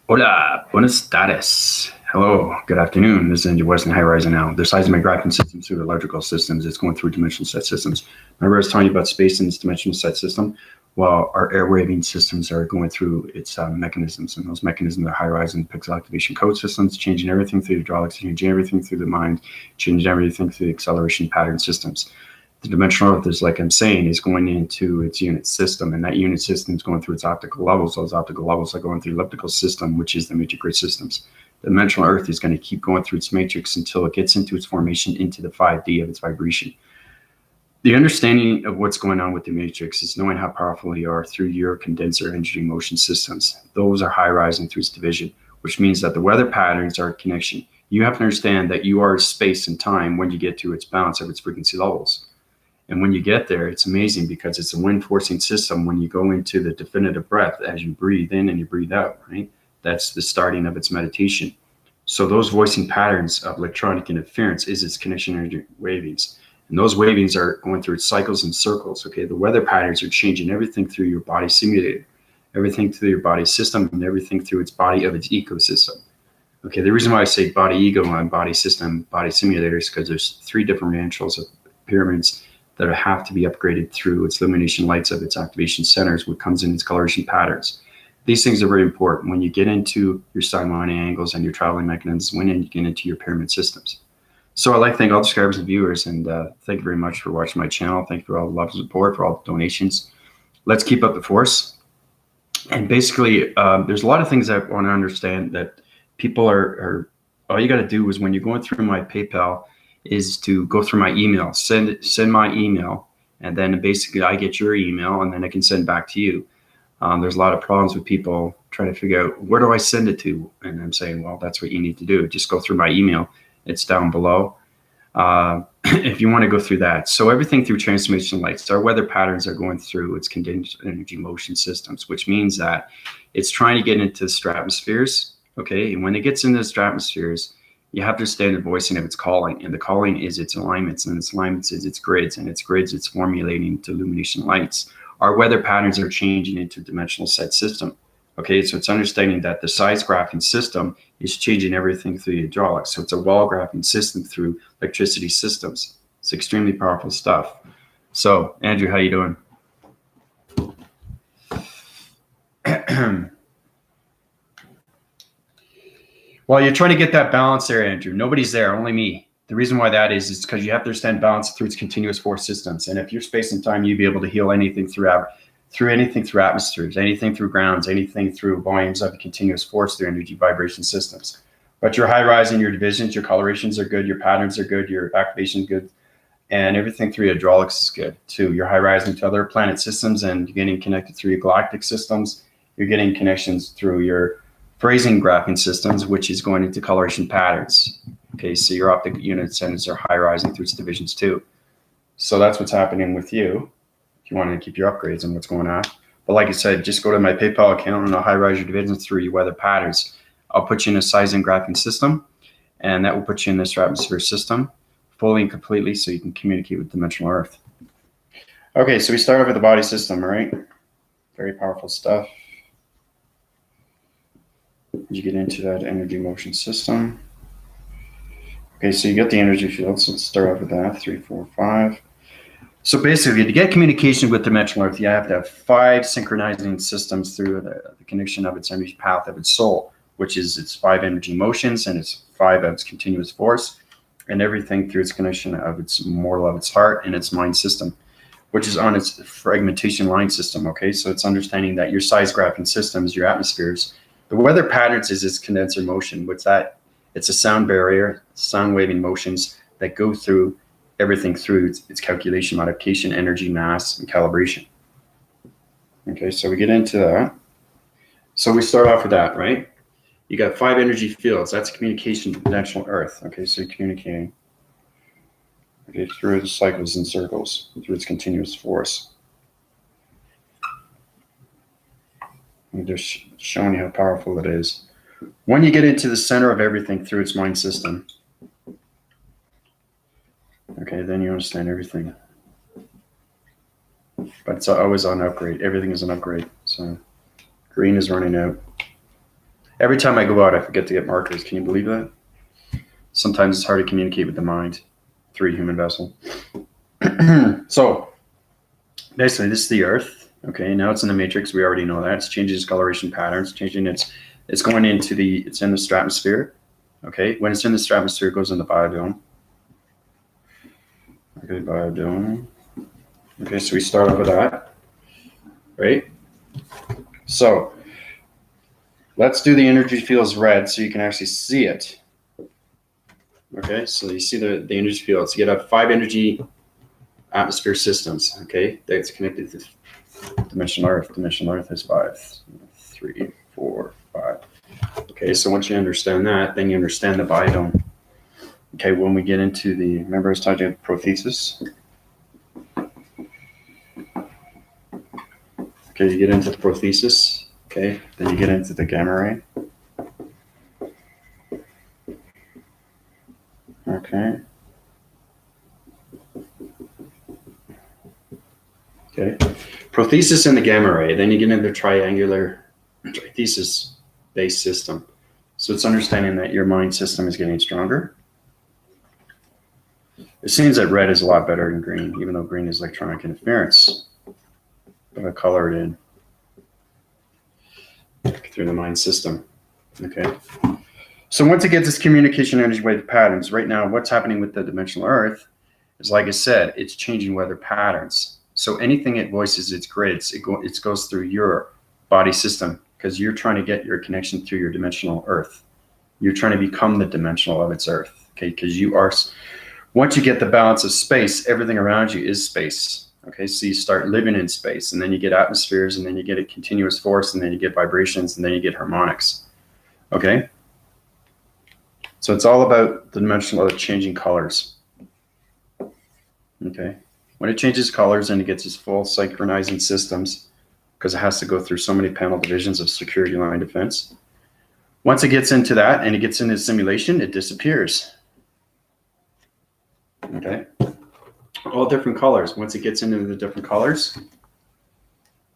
Hola, buenas tardes. Hello, good afternoon. This is Andrew West in High Horizon now. The size of my graphing system through electrical systems is going through dimensional set systems. Remember I was telling you about space in this dimensional set system? Well, our air waving systems are going through its mechanisms, and those mechanisms are high horizon pixel activation code systems, changing everything through the hydraulics, changing everything through the mind, changing everything through the acceleration pattern systems. The dimensional earth is, like I'm saying, is going into its unit system, and that unit system is going through its optical levels. Those optical levels are going through the elliptical system, which is the matrix grid systems. The dimensional earth is going to keep going through its matrix until it gets into its formation into the 5D of its vibration. The understanding of what's going on with the matrix is knowing how powerful you are through your condenser energy motion systems. Those are high rising through its division, which means that the weather patterns are a connection. You have to understand that you are space and time when you get to its balance of its frequency levels. And when you get there, it's amazing because it's a wind forcing system. When you go into the definitive breath, as you breathe in and you breathe out, right? That's the starting of its meditation. So those voicing patterns of electronic interference is its connection energy wavings. And those wavings are going through its cycles and circles. Okay, the weather patterns are changing everything through your body simulator, everything through your body system, and everything through its body of its ecosystem. Okay, the reason why I say body ego and body system, body simulator is because there's three different dimensions of pyramids that have to be upgraded through its illumination lights of its activation centers, what comes in its coloration patterns. These things are very important when you get into your Simon angles and your traveling mechanisms, when you get into your pyramid systems. So I'd like to thank all the subscribers and viewers, and thank you very much for watching my channel. Thank you for all the love and support, for all the donations. Let's keep up the force. And basically, there's a lot of things I want to understand that people are all you got to do is when you're going through my PayPal, is to go through my email, send my email, and then basically I get your email, and then I can send back to you. There's a lot of problems with people trying to figure out, where do I send it to? And I'm saying, well, that's what you need to do. Just go through my email. It's down below. If you want to go through that. So everything through transformation lights, our weather patterns are going through its condensed energy motion systems, which means that it's trying to get into the stratospheres. Okay, and when it gets into the stratospheres, you have to understand the voicing of its calling, and the calling is its alignments, and its alignments is its grids, and its grids it's formulating to illumination lights. Our weather patterns are changing into a dimensional set system. Okay, so it's understanding that the size graphing system is changing everything through the hydraulics. So it's a wall graphing system through electricity systems. It's extremely powerful stuff. So Andrew, how you doing? Well, you're trying to get that balance there, Andrew. Nobody's there, only me. The reason why that is because you have to understand balance through its continuous force systems. And if you're space and time, you'd be able to heal anything through anything through atmospheres, anything through grounds, anything through volumes of continuous force through energy vibration systems. But your high rise and your divisions, your colorations are good, your patterns are good, your activation is good, and everything through hydraulics is good too. You're high rising to other planet systems, and you're getting connected through your galactic systems. You're getting connections through your phrasing graphing systems, which is going into coloration patterns. Okay, so your optic unit centers are high rising through its divisions too. So that's what's happening with you if you want to keep your upgrades and what's going on. But like I said, just go to my PayPal account and I'll high rise your divisions through your weather patterns. I'll put you in a sizing graphing system, and that will put you in this atmosphere system fully and completely so you can communicate with dimensional Earth. Okay, so we start off with the body system, all right? Very powerful stuff. You get into that energy motion system. Okay, so you get the energy fields. Let's start off with that, 3, 4, 5. So basically, to get communication with dimensional Earth, you have to have 5 synchronizing systems through the connection of its energy path of its soul, which is its 5 energy motions and its 5 of its continuous force, and everything through its connection of its mortal of its heart and its mind system, which is on its fragmentation line system. Okay, so it's understanding that your size graphing systems, your atmospheres, the weather patterns is its condenser motion. What's that? It's a sound barrier, sound waving motions that go through everything through its calculation, modification, energy, mass, and calibration. Okay, so we get into that. So we start off with that, right? You got 5 energy fields. That's communication to dimensional Earth. Okay, so you're communicating through the cycles and circles, through its continuous force. I'm just showing you how powerful it is. When you get into the center of everything through its mind system, okay, then you understand everything. but it's always on upgrade. Everything is an upgrade. So green is running out. Every time I go out, I forget to get markers. Can you believe that? Sometimes it's hard to communicate with the mind through a human vessel. So basically, this is the Earth. Okay, now it's in the matrix. We already know that. It's changing its coloration patterns, changing it's going into it's in the stratosphere. Okay, when it's in the stratosphere, it goes in the biodome. Okay, biodome. Okay, so we start off with that, right? So let's do the energy fields red so you can actually see it. Okay, so you see the energy fields. You get 5 energy atmosphere systems. Okay, that's connected to dimensional Earth. Dimensional Earth is 5, 3, 4, 5. Okay, so once you understand that, then you understand the biodome. Okay, when we get into remember I was talking about prothesis? Okay, you get into the prothesis. Okay, then you get into the gamma ray. Okay. Okay. Prothesis and the gamma ray. Then you get into the trithesis-based system. So it's understanding that your mind system is getting stronger. It seems that red is a lot better than green, even though green is electronic interference. But I color it in through the mind system. Okay. So once it gets this communication energy wave patterns, right now what's happening with the dimensional Earth is, like I said, it's changing weather patterns. So anything it voices its grids, it goes through your body system, because you're trying to get your connection through your dimensional Earth. You're trying to become the dimensional of its Earth. Okay, because you are. Once you get the balance of space, everything around you is space. Okay, so you start living in space, and then you get atmospheres, and then you get a continuous force, and then you get vibrations, and then you get harmonics. Okay, so it's all about the dimensional of changing colors. Okay, when it changes colors and it gets its full synchronizing systems, because it has to go through so many panel divisions of security line defense. Once it gets into that and it gets into simulation, it disappears. Okay, all different colors. Once it gets into the different colors,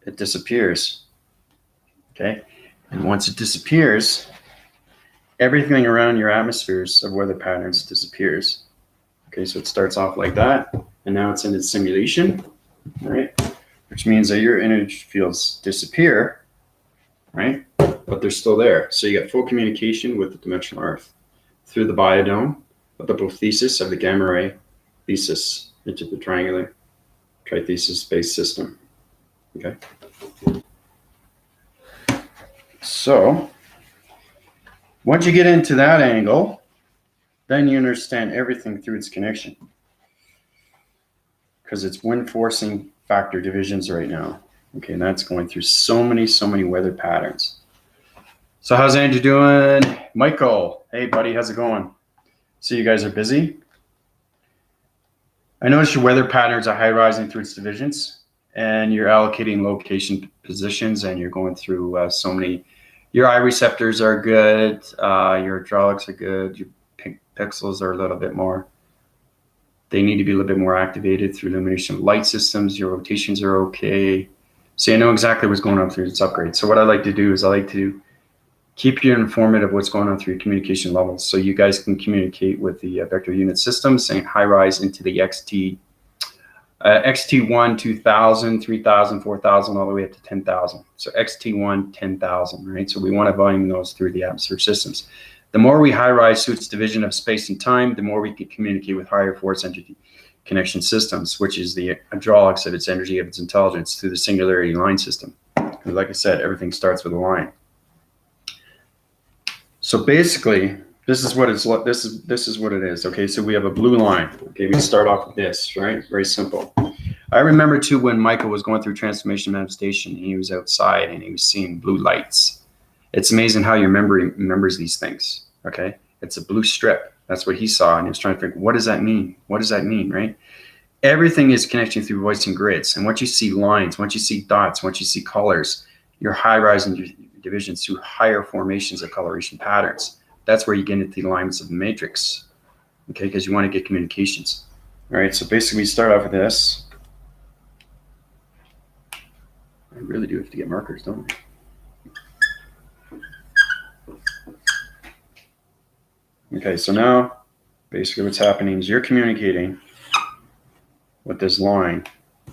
it disappears. Okay, and once it disappears, everything around your atmospheres of weather patterns disappears. Okay, so it starts off like that, and now it's in its simulation, right? Which means that your energy fields disappear, right? But they're still there. So you get full communication with the dimensional Earth through the biodome of the prothesis of the gamma ray thesis into the triangular trithesis-based system. Okay. So once you get into that angle, then you understand everything through its connection, because it's wind forcing factor divisions right now. Okay, and that's going through so many weather patterns. So how's Andrew doing? Michael, hey buddy, how's it going? So you guys are busy? I notice your weather patterns are high rising through its divisions, and you're allocating location positions, and you're going through so many. Your eye receptors are good, your hydraulics are good, your pixels are a little bit more. They need to be a little bit more activated through illumination of light systems. Your rotations are okay. So you know exactly what's going on through its upgrade. So what I like to do is I like to keep you informed of what's going on through your communication levels, so you guys can communicate with the vector unit system, saying high rise into the XT1, 2000, 3000, 4000, all the way up to 10,000. So XT1, 10,000, right? So we want to volume those through the atmosphere systems. The more we high rise to its division of space and time, the more we can communicate with higher force energy connection systems, which is the hydraulics of its energy, of its intelligence, through the singularity line system. And like I said, everything starts with a line. So basically, this is what it's like. This is what it is. Okay, so we have a blue line. Okay, we start off with this, right? Very simple. I remember too when Michael was going through transformation manifestation, and he was outside and he was seeing blue lights. It's amazing how your memory remembers these things. Okay, it's a blue strip. That's what he saw, and he was trying to figure, what does that mean? What does that mean, right? Everything is connecting through voicing grids, and once you see lines, once you see dots, once you see colors, you're high rising divisions through higher formations of coloration patterns. That's where you get into the alignments of the matrix, okay, because you want to get communications. All right, so basically we start off with this. I really do have to get markers, don't I? Okay, so now basically what's happening is you're communicating with this line.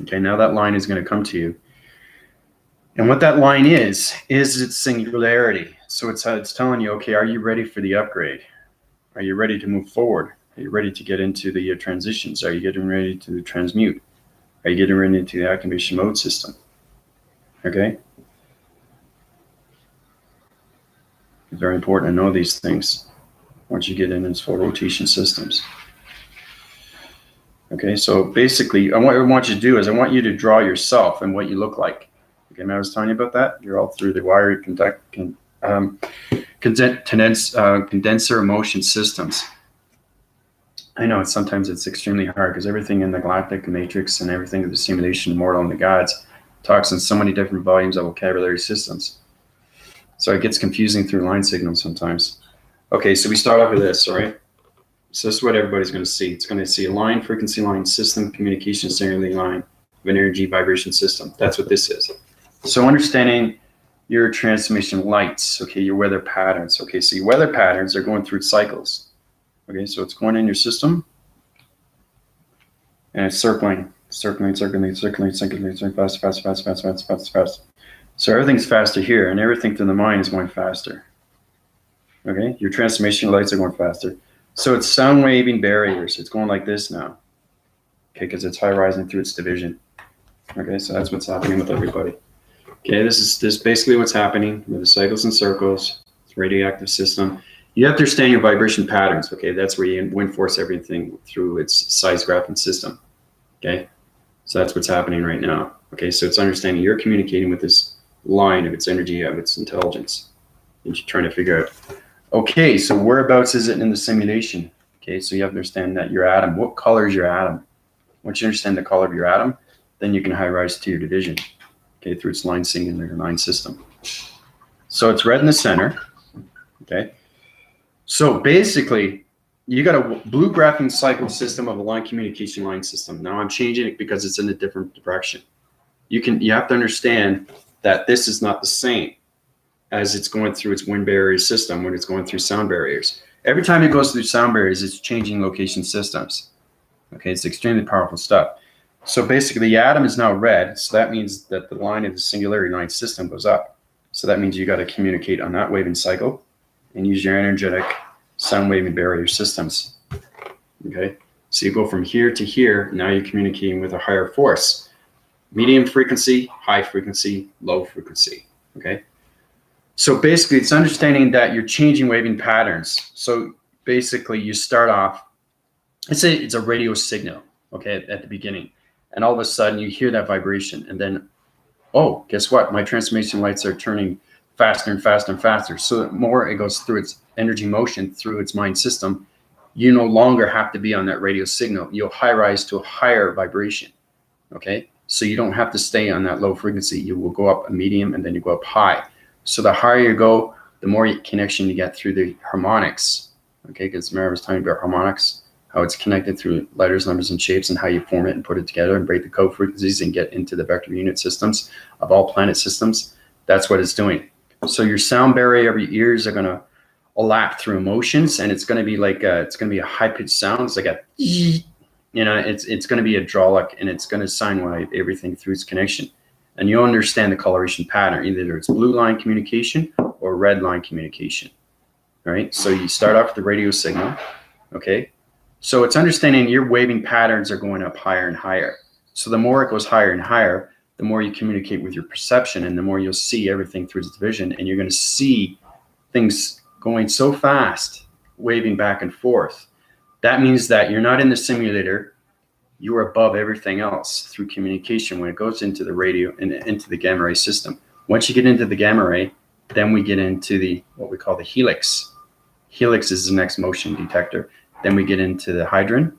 Okay, now that line is going to come to you. And what that line is its singularity. So it's telling you, okay, are you ready for the upgrade? Are you ready to move forward? Are you ready to get into the transitions? Are you getting ready to transmute? Are you getting ready into the activation mode system? Okay? It's very important to know these things once you get in its full rotation systems. Okay, so basically, what I want you to do is I want you to draw yourself and what you look like. Okay, I was telling you about that. You're all through the wiry condenser motion systems. I know sometimes it's extremely hard because everything in the galactic matrix and everything in the simulation, mortal and the gods, talks in so many different volumes of vocabulary systems. So it gets confusing through line signals sometimes. Okay, so we start off with this, all right? So this is what everybody's going to see. It's going to see a line, frequency line, system, communication, signaling line of an energy vibration system. That's what this is. So understanding your transmission lights, okay, your weather patterns. Okay, so your weather patterns are going through cycles. Okay, so it's going in your system and it's circling, fast. So everything's faster here and everything through the mind is going faster. Okay, your transmission lights are going faster. So it's sound waving barriers. It's going like this now. Okay, because it's high rising through its division. Okay, so that's what's happening with everybody. Okay, this is basically what's happening with the cycles and circles. It's a radioactive system. You have to understand your vibration patterns. Okay, that's where you wind force everything through its size graph and system. Okay, so that's what's happening right now. Okay, so it's understanding you're communicating with this line of its energy, of its intelligence, and you're trying to figure out. Okay, so whereabouts is it in the simulation? Okay, so you have to understand that your atom. What color is your atom? Once you understand the color of your atom, then you can high rise to your division. Okay, through its line singular line system. So it's red in the center. Okay. So basically, you got a blue graphing cycle system of a line communication line system. Now I'm changing it because it's in a different direction. You have to understand that this is not the same as it's going through its wind barrier system when it's going through sound barriers. Every time it goes through sound barriers, it's changing location systems. Okay, it's extremely powerful stuff. So basically, the atom is now red. So that means that the line of the singularity line system goes up. So that means you got to communicate on that waving cycle and use your energetic sound waving barrier systems. Okay, so you go from here to here. Now you're communicating with a higher force. Medium frequency, high frequency, low frequency. Okay, so basically it's understanding that you're changing waving patterns. So basically you start off, let's say it's a radio signal, okay, at the beginning. And all of a sudden you hear that vibration and then, oh, guess what? My transmission lights are turning faster and faster and faster. So the more it goes through its energy motion, through its mind system, you no longer have to be on that radio signal. You'll high rise to a higher vibration, okay? So you don't have to stay on that low frequency. You will go up a medium and then you go up high. So the higher you go, the more connection you get through the harmonics, okay? Because remember I was talking about harmonics, how it's connected through letters, numbers, and shapes, and how you form it and put it together and break the code frequencies and get into the vector unit systems of all planet systems. That's what it's doing. So your sound barrier of your ears are going to lap through emotions, and it's going to be like it's going to be a high-pitched sound. It's like a, you know, it's going to be hydraulic, and it's going to sine wave everything through its connection. And you'll understand the coloration pattern. Either it's blue line communication or red line communication. All right. So you start off with the radio signal. Okay. So it's understanding your waving patterns are going up higher and higher. So the more it goes higher and higher, the more you communicate with your perception and the more you'll see everything through its vision. And you're going to see things going so fast, waving back and forth. That means that you're not in the simulator. You are above everything else through communication when it goes into the radio and into the gamma ray system. Once you get into the gamma ray, then we get into the what we call the helix. Helix is the next motion detector. Then we get into the hydron,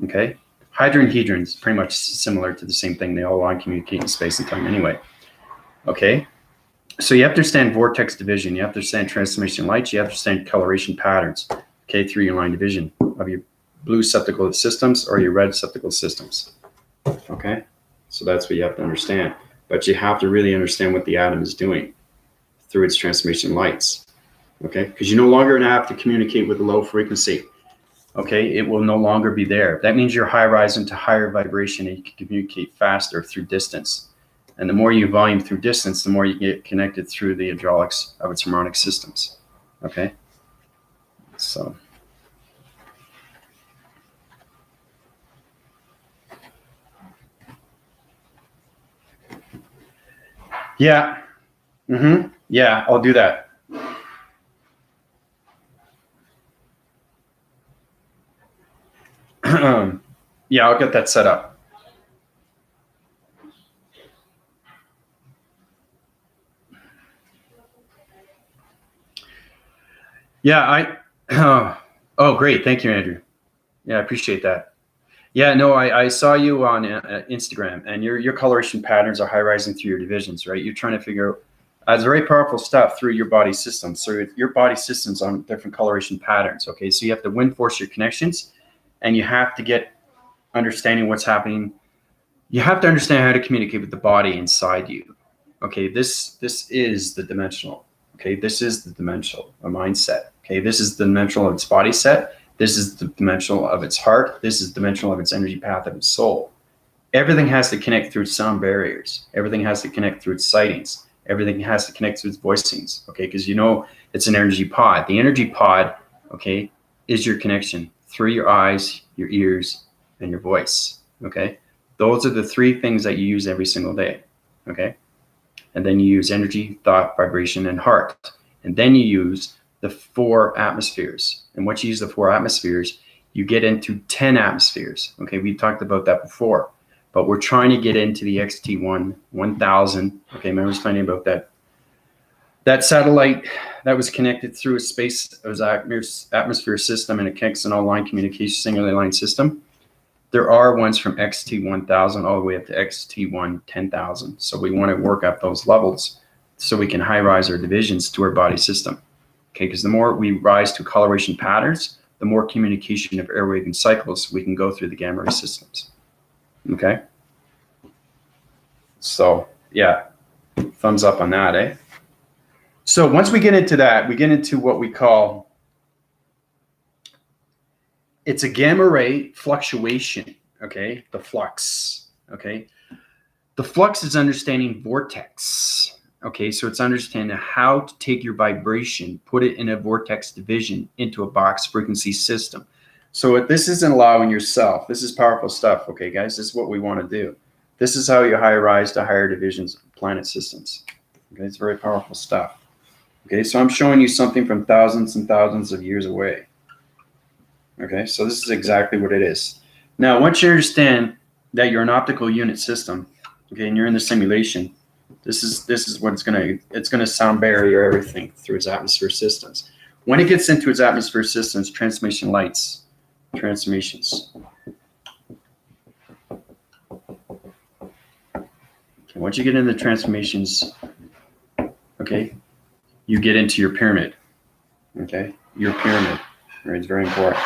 okay? Hydron, hedron is pretty much similar to the same thing. They all want to communicate in space and time anyway, okay? So you have to understand vortex division. You have to understand transmission lights. You have to understand coloration patterns, okay, through your line division of your blue septical systems or your red septical systems, okay? So that's what you have to understand. but you have to really understand what the atom is doing through its transmission lights. Okay, because you're no longer gonna have to communicate with a low frequency. Okay, it will no longer be there. That means you're high rise into higher vibration, and you can communicate faster through distance. And the more you volume through distance, the more you get connected through the hydraulics of its harmonic systems. Okay, so. Yeah, yeah, I'll do that. Yeah, I'll get that set up. Yeah, oh, great. Thank you, Andrew. Yeah, I appreciate that. Yeah, no, I saw you on Instagram, and your coloration patterns are high rising through your divisions, right? You're trying to figure out, it's very powerful stuff through your body system. So your body system's on different coloration patterns, okay? So you have to wind force your connections, and you have to get understanding what's happening. You have to understand how to communicate with the body inside you. Okay, this is the dimensional. Okay, this is the dimensional, a mindset. Okay, this is the dimensional of its body set. This is the dimensional of its heart. This is the dimensional of its energy path of its soul. Everything has to connect through sound barriers. Everything has to connect through its sightings. Everything has to connect through its voicings. Okay, because you know it's an energy pod. The energy pod, okay, is your connection through your eyes, your ears, and your voice. Okay, those are the three things that you use every single day. Okay. And then you use energy, thought, vibration, and heart. And then you use the 4 atmospheres. And once you use the 4 atmospheres, you get into 10 atmospheres. Okay, we talked about that before, but we're trying to get into the XT1 1000. Okay, remember I was talking about that satellite that was connected through a space, it was atmosphere system, and it connects an all-line communication, singular line system. There are ones from XT1000 all the way up to XT1 10,000. So we want to work up those levels so we can high rise our divisions to our body system. Okay, because the more we rise to coloration patterns, the more communication of airwave and cycles we can go through the gamma ray systems. Okay. So yeah, thumbs up on that, eh? So once we get into that, we get into what we call, it's a gamma ray fluctuation, okay? The flux, okay? The flux is understanding vortex, okay? So it's understanding how to take your vibration, put it in a vortex division into a box frequency system. So this isn't allowing yourself. This is powerful stuff, okay, guys? This is what we want to do. This is how you high rise to higher divisions of planet systems. Okay, it's very powerful stuff. Okay, so I'm showing you something from thousands and thousands of years away. Okay, so this is exactly what it is. Now, once you understand that you're an optical unit system, okay, and you're in the simulation, this is what it's gonna sound barrier everything through its atmosphere systems. When it gets into its atmosphere systems, transmission lights, transmissions. Okay, once you get into the transformations, okay, you get into your pyramid. Okay, your pyramid, right? It's very important.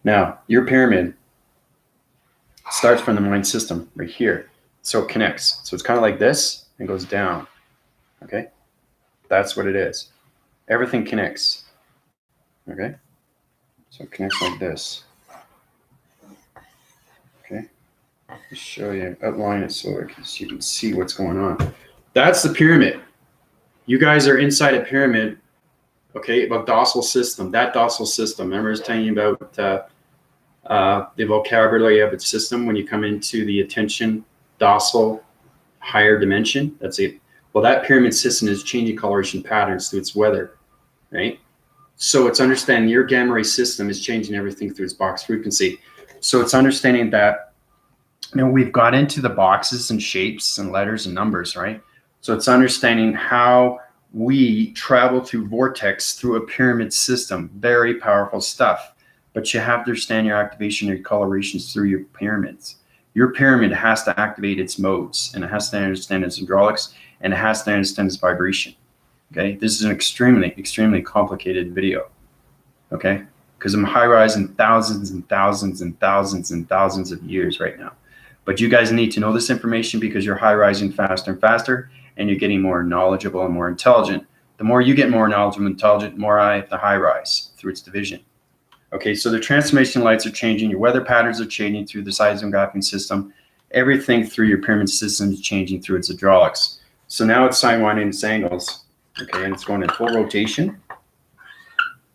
Now, your pyramid starts from the mind system right here. So it connects. So it's kind of like this and goes down. Okay? That's what it is. Everything connects. Okay? So it connects like this. Okay? Just show you, outline it so you can see what's going on. That's the pyramid. You guys are inside a pyramid, okay, a docile system. That docile system, remember I was telling you about the vocabulary of its system when you come into the attention, docile, higher dimension. That's it. Well, that pyramid system is changing coloration patterns through its weather, right? So it's understanding your gamma ray system is changing everything through its box frequency. So it's understanding that, you know, we've got into the boxes and shapes and letters and numbers, right? So it's understanding how we travel through vortex through a pyramid system. Very powerful stuff. But you have to understand your activation and your colorations through your pyramids. Your pyramid has to activate its modes, and it has to understand its hydraulics, and it has to understand its vibration. Okay, this is an extremely, extremely complicated video. Okay, because I'm high rising thousands and thousands and thousands and thousands of years right now. But you guys need to know this information because you're high rising faster and faster, and you're getting more knowledgeable and more intelligent. The more you get more knowledgeable and intelligent, the more I have to high rise through its division. Okay, so the transformation lights are changing, your weather patterns are changing through the seismographing system, everything through your pyramid system is changing through its hydraulics. So now it's sidewinding its angles, okay, and it's going in full rotation.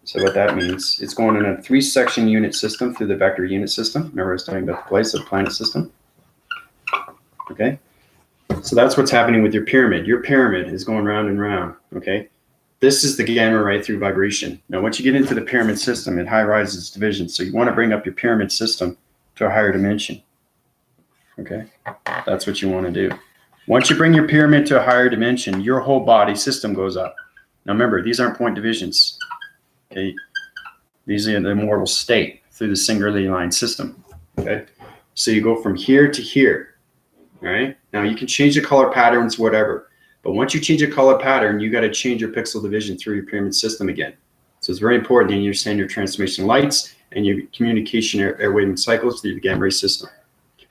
So what that means, it's going in a 3-section unit system through the vector unit system. Remember I was talking about the place of the planet system? Okay, so that's what's happening with your pyramid. Your pyramid is going round and round, okay? This is the gamma ray through vibration. Now, once you get into the pyramid system, it high rises division. So you want to bring up your pyramid system to a higher dimension. Okay, that's what you want to do. Once you bring your pyramid to a higher dimension, your whole body system goes up. Now, remember, these aren't point divisions. Okay, these are the immortal state through the singularly aligned system. Okay, so you go from here to here. All right, now you can change the color patterns, whatever. But once you change a color pattern, you got to change your pixel division through your pyramid system again. So it's very important that you understand your transformation lights and your communication air waving cycles through the gamma ray system.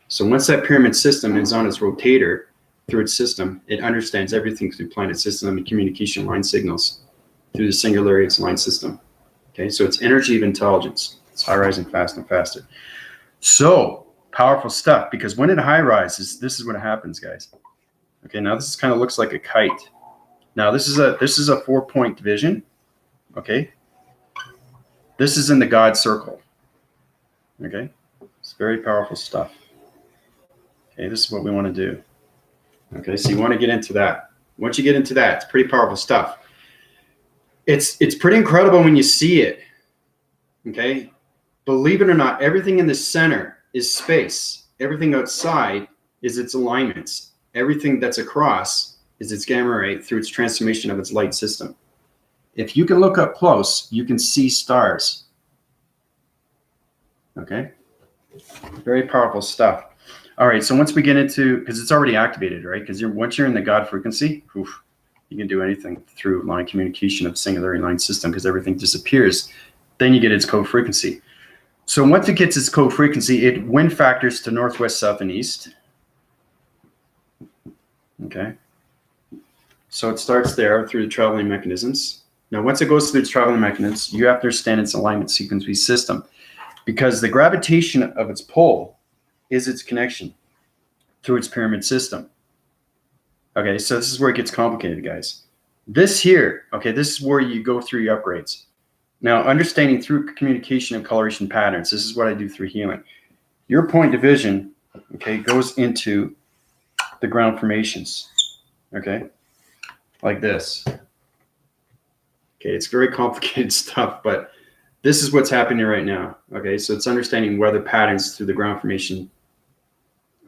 So once that pyramid system is on its rotator through its system, it understands everything through planet system and communication line signals through the singularity line system. Okay, so it's energy of intelligence. It's high rising fast and faster. So powerful stuff, because when it high rises, this is what happens, guys. Okay, now this kind of looks like a kite. Now this is a 4-point division. Okay, this is in the God circle. Okay, it's very powerful stuff. Okay, this is what we want to do. Okay, so you want to get into that. Once you get into that, it's pretty powerful stuff. It's pretty incredible when you see it. Okay, believe it or not, everything in the center is space. Everything outside is its alignments. Everything that's across is its gamma ray through its transformation of its light system. If you can look up close, you can see stars. Okay, very powerful stuff. All right, so once we get into, because it's already activated, right? Because once you're in the God frequency, oof, you can do anything through line communication of singularity line system because everything disappears. Then you get its code frequency. So once it gets its code frequency, it wind factors to northwest, south, and east. Okay, so it starts there through the traveling mechanisms. Now, once it goes through its traveling mechanisms, you have to understand its alignment sequence system, because the gravitation of its pole is its connection through its pyramid system. Okay, so this is where it gets complicated, guys. This here, okay, this is where you go through your upgrades. Now, understanding through communication of coloration patterns, this is what I do through healing. Your point division, okay, goes into the ground formations, okay, like this. Okay, it's very complicated stuff, but this is what's happening right now. Okay, so it's understanding weather patterns through the ground formation.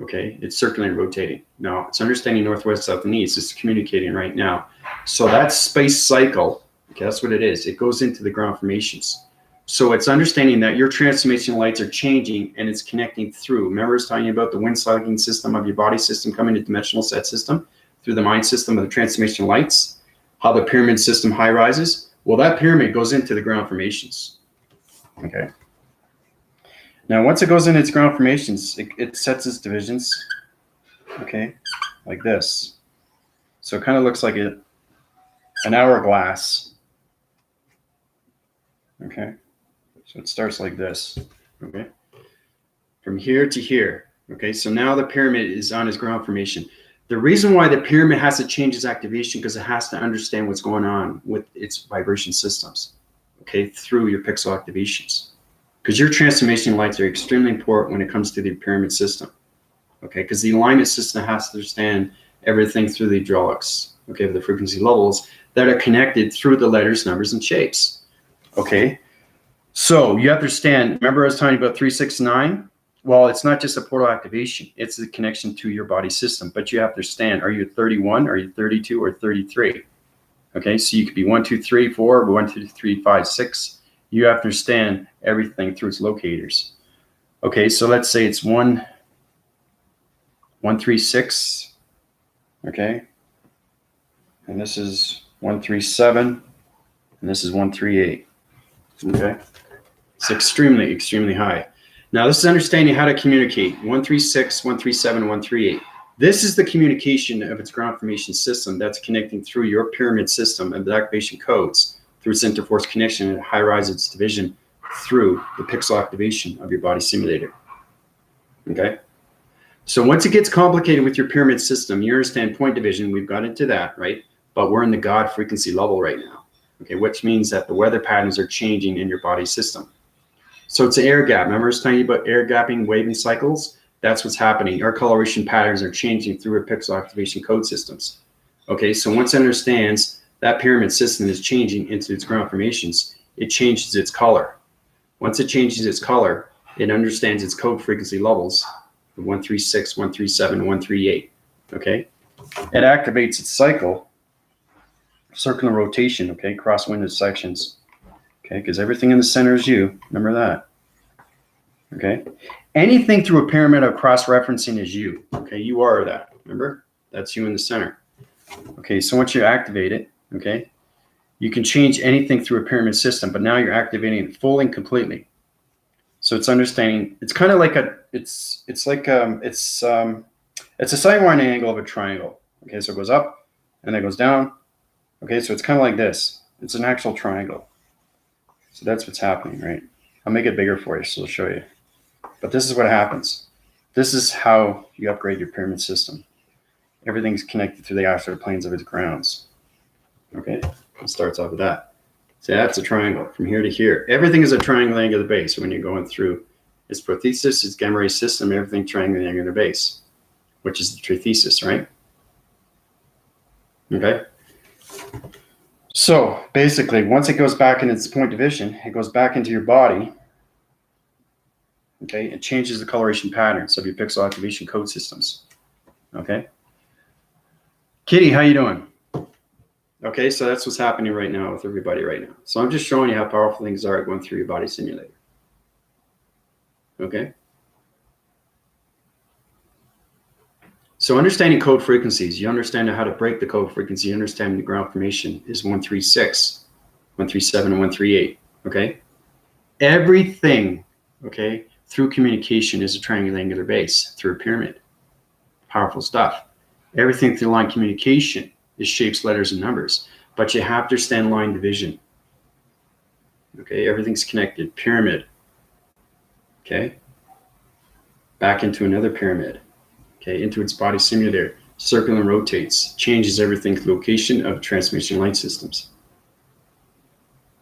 Okay, it's circulating, rotating. Now it's understanding northwest, south, and east. It's communicating right now. So that space cycle, okay, that's what it is. It goes into the ground formations. So it's understanding that your transformation lights are changing and it's connecting through. Remember I was talking about the wind cycling system of your body system coming to dimensional set system through the mind system of the transformation lights, how the pyramid system high rises. Well, that pyramid goes into the ground formations. Okay. Now, once it goes into its ground formations, it sets its divisions, okay, like this. So it kind of looks like an hourglass. Okay. So it starts like this, okay, from here to here. Okay, so now the pyramid is on its ground formation. The reason why the pyramid has to change its activation because it has to understand what's going on with its vibration systems, okay, through your pixel activations. Because your transformation lights are extremely important when it comes to the pyramid system, okay, because the alignment system has to understand everything through the hydraulics, okay, the frequency levels that are connected through the letters, numbers, and shapes, okay. So you understand, remember I was talking about 369? Well, it's not just a portal activation. It's the connection to your body system. But you have to understand, are you 31, are you 32, or 33? Okay, so you could be 1, 2, 3, 4, 1, 2, 3, 5, 6. You have to understand everything through its locators. Okay, so let's say it's 1, 1, 3, 6. Okay, and this is 1, 3, 7, and this is 1, 3, 8. Okay. It's extremely, extremely high. Now, this is understanding how to communicate 136, 137, 138. This is the communication of its ground formation system that's connecting through your pyramid system and the activation codes through its interforce connection and high-rise its division through the pixel activation of your body simulator. Okay? So once it gets complicated with your pyramid system, you understand point division. We've got into that, right? But we're in the God frequency level right now. Okay, which means that the weather patterns are changing in your body system. So it's an air gap. Remember I was telling you about air gapping, waving cycles? That's what's happening. Our coloration patterns are changing through our pixel activation code systems. Okay, so once it understands that pyramid system is changing into its ground formations, it changes its color. Once it changes its color, it understands its code frequency levels, 136, 137, 138. Okay, it activates its cycle, circular rotation, okay, cross-winded sections. Okay, because everything in the center is you. Remember that. Okay. Anything through a pyramid of cross-referencing is you. Okay, you are that. Remember? That's you in the center. Okay, so once you activate it, okay, you can change anything through a pyramid system, but now you're activating it fully and completely. So it's understanding. It's kind of like it's a sidewind angle of a triangle. Okay, so it goes up and then it goes down. Okay, so it's kind of like this. It's an actual triangle. So that's what's happening, right? I'll make it bigger for you, so I'll show you. But this is what happens. This is how you upgrade your pyramid system. Everything's connected through the astral planes of its grounds. Okay, it starts off with that. So that's a triangle from here to here. Everything is a triangle angular base when you're going through its prothesis, its gamma ray system, everything triangle angular base, which is the trithesis, right? Okay. So basically, once it goes back in its point division, it goes back into your body. Okay, it changes the coloration patterns of your pixel activation code systems. Okay. Kitty, how you doing? Okay, so that's what's happening right now with everybody right now. So I'm just showing you how powerful things are going through your body simulator. Okay. So understanding code frequencies, you understand how to break the code frequency, you understand the ground formation is 136, 137, and 138, okay? Everything, okay, through communication is a triangular angular base through a pyramid. Powerful stuff. Everything through line communication is shapes, letters, and numbers, but you have to understand line division. Okay, everything's connected, pyramid, okay? Back into another pyramid. Okay, into its body simulator, circular and rotates, changes everything to location of transmission line systems.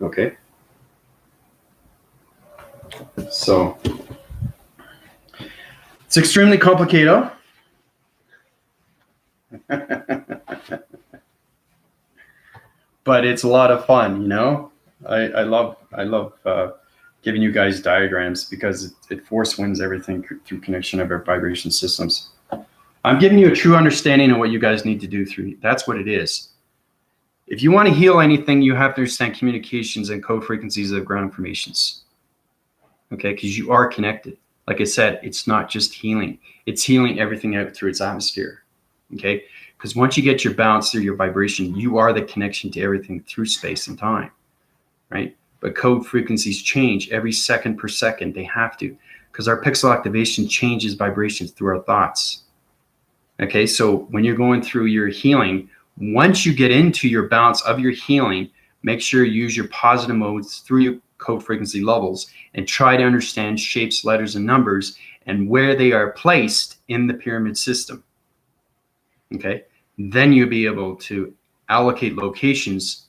Okay. So it's extremely complicated. But it's a lot of fun, you know. I love giving you guys diagrams because it force winds everything through connection of our vibration systems. I'm giving you a true understanding of what you guys need to do through. That's what it is. If you want to heal anything, you have to understand communications and code frequencies of ground formations. Okay, because you are connected. Like I said, it's not just healing. It's healing everything out through its atmosphere. Okay, because once you get your balance through your vibration, you are the connection to everything through space and time, right? But code frequencies change every second per second. They have to, because our pixel activation changes vibrations through our thoughts. Okay, so when you're going through your healing, once you get into your balance of your healing, make sure you use your positive modes through your code frequency levels and try to understand shapes, letters, and numbers and where they are placed in the pyramid system. Okay, then you'll be able to allocate locations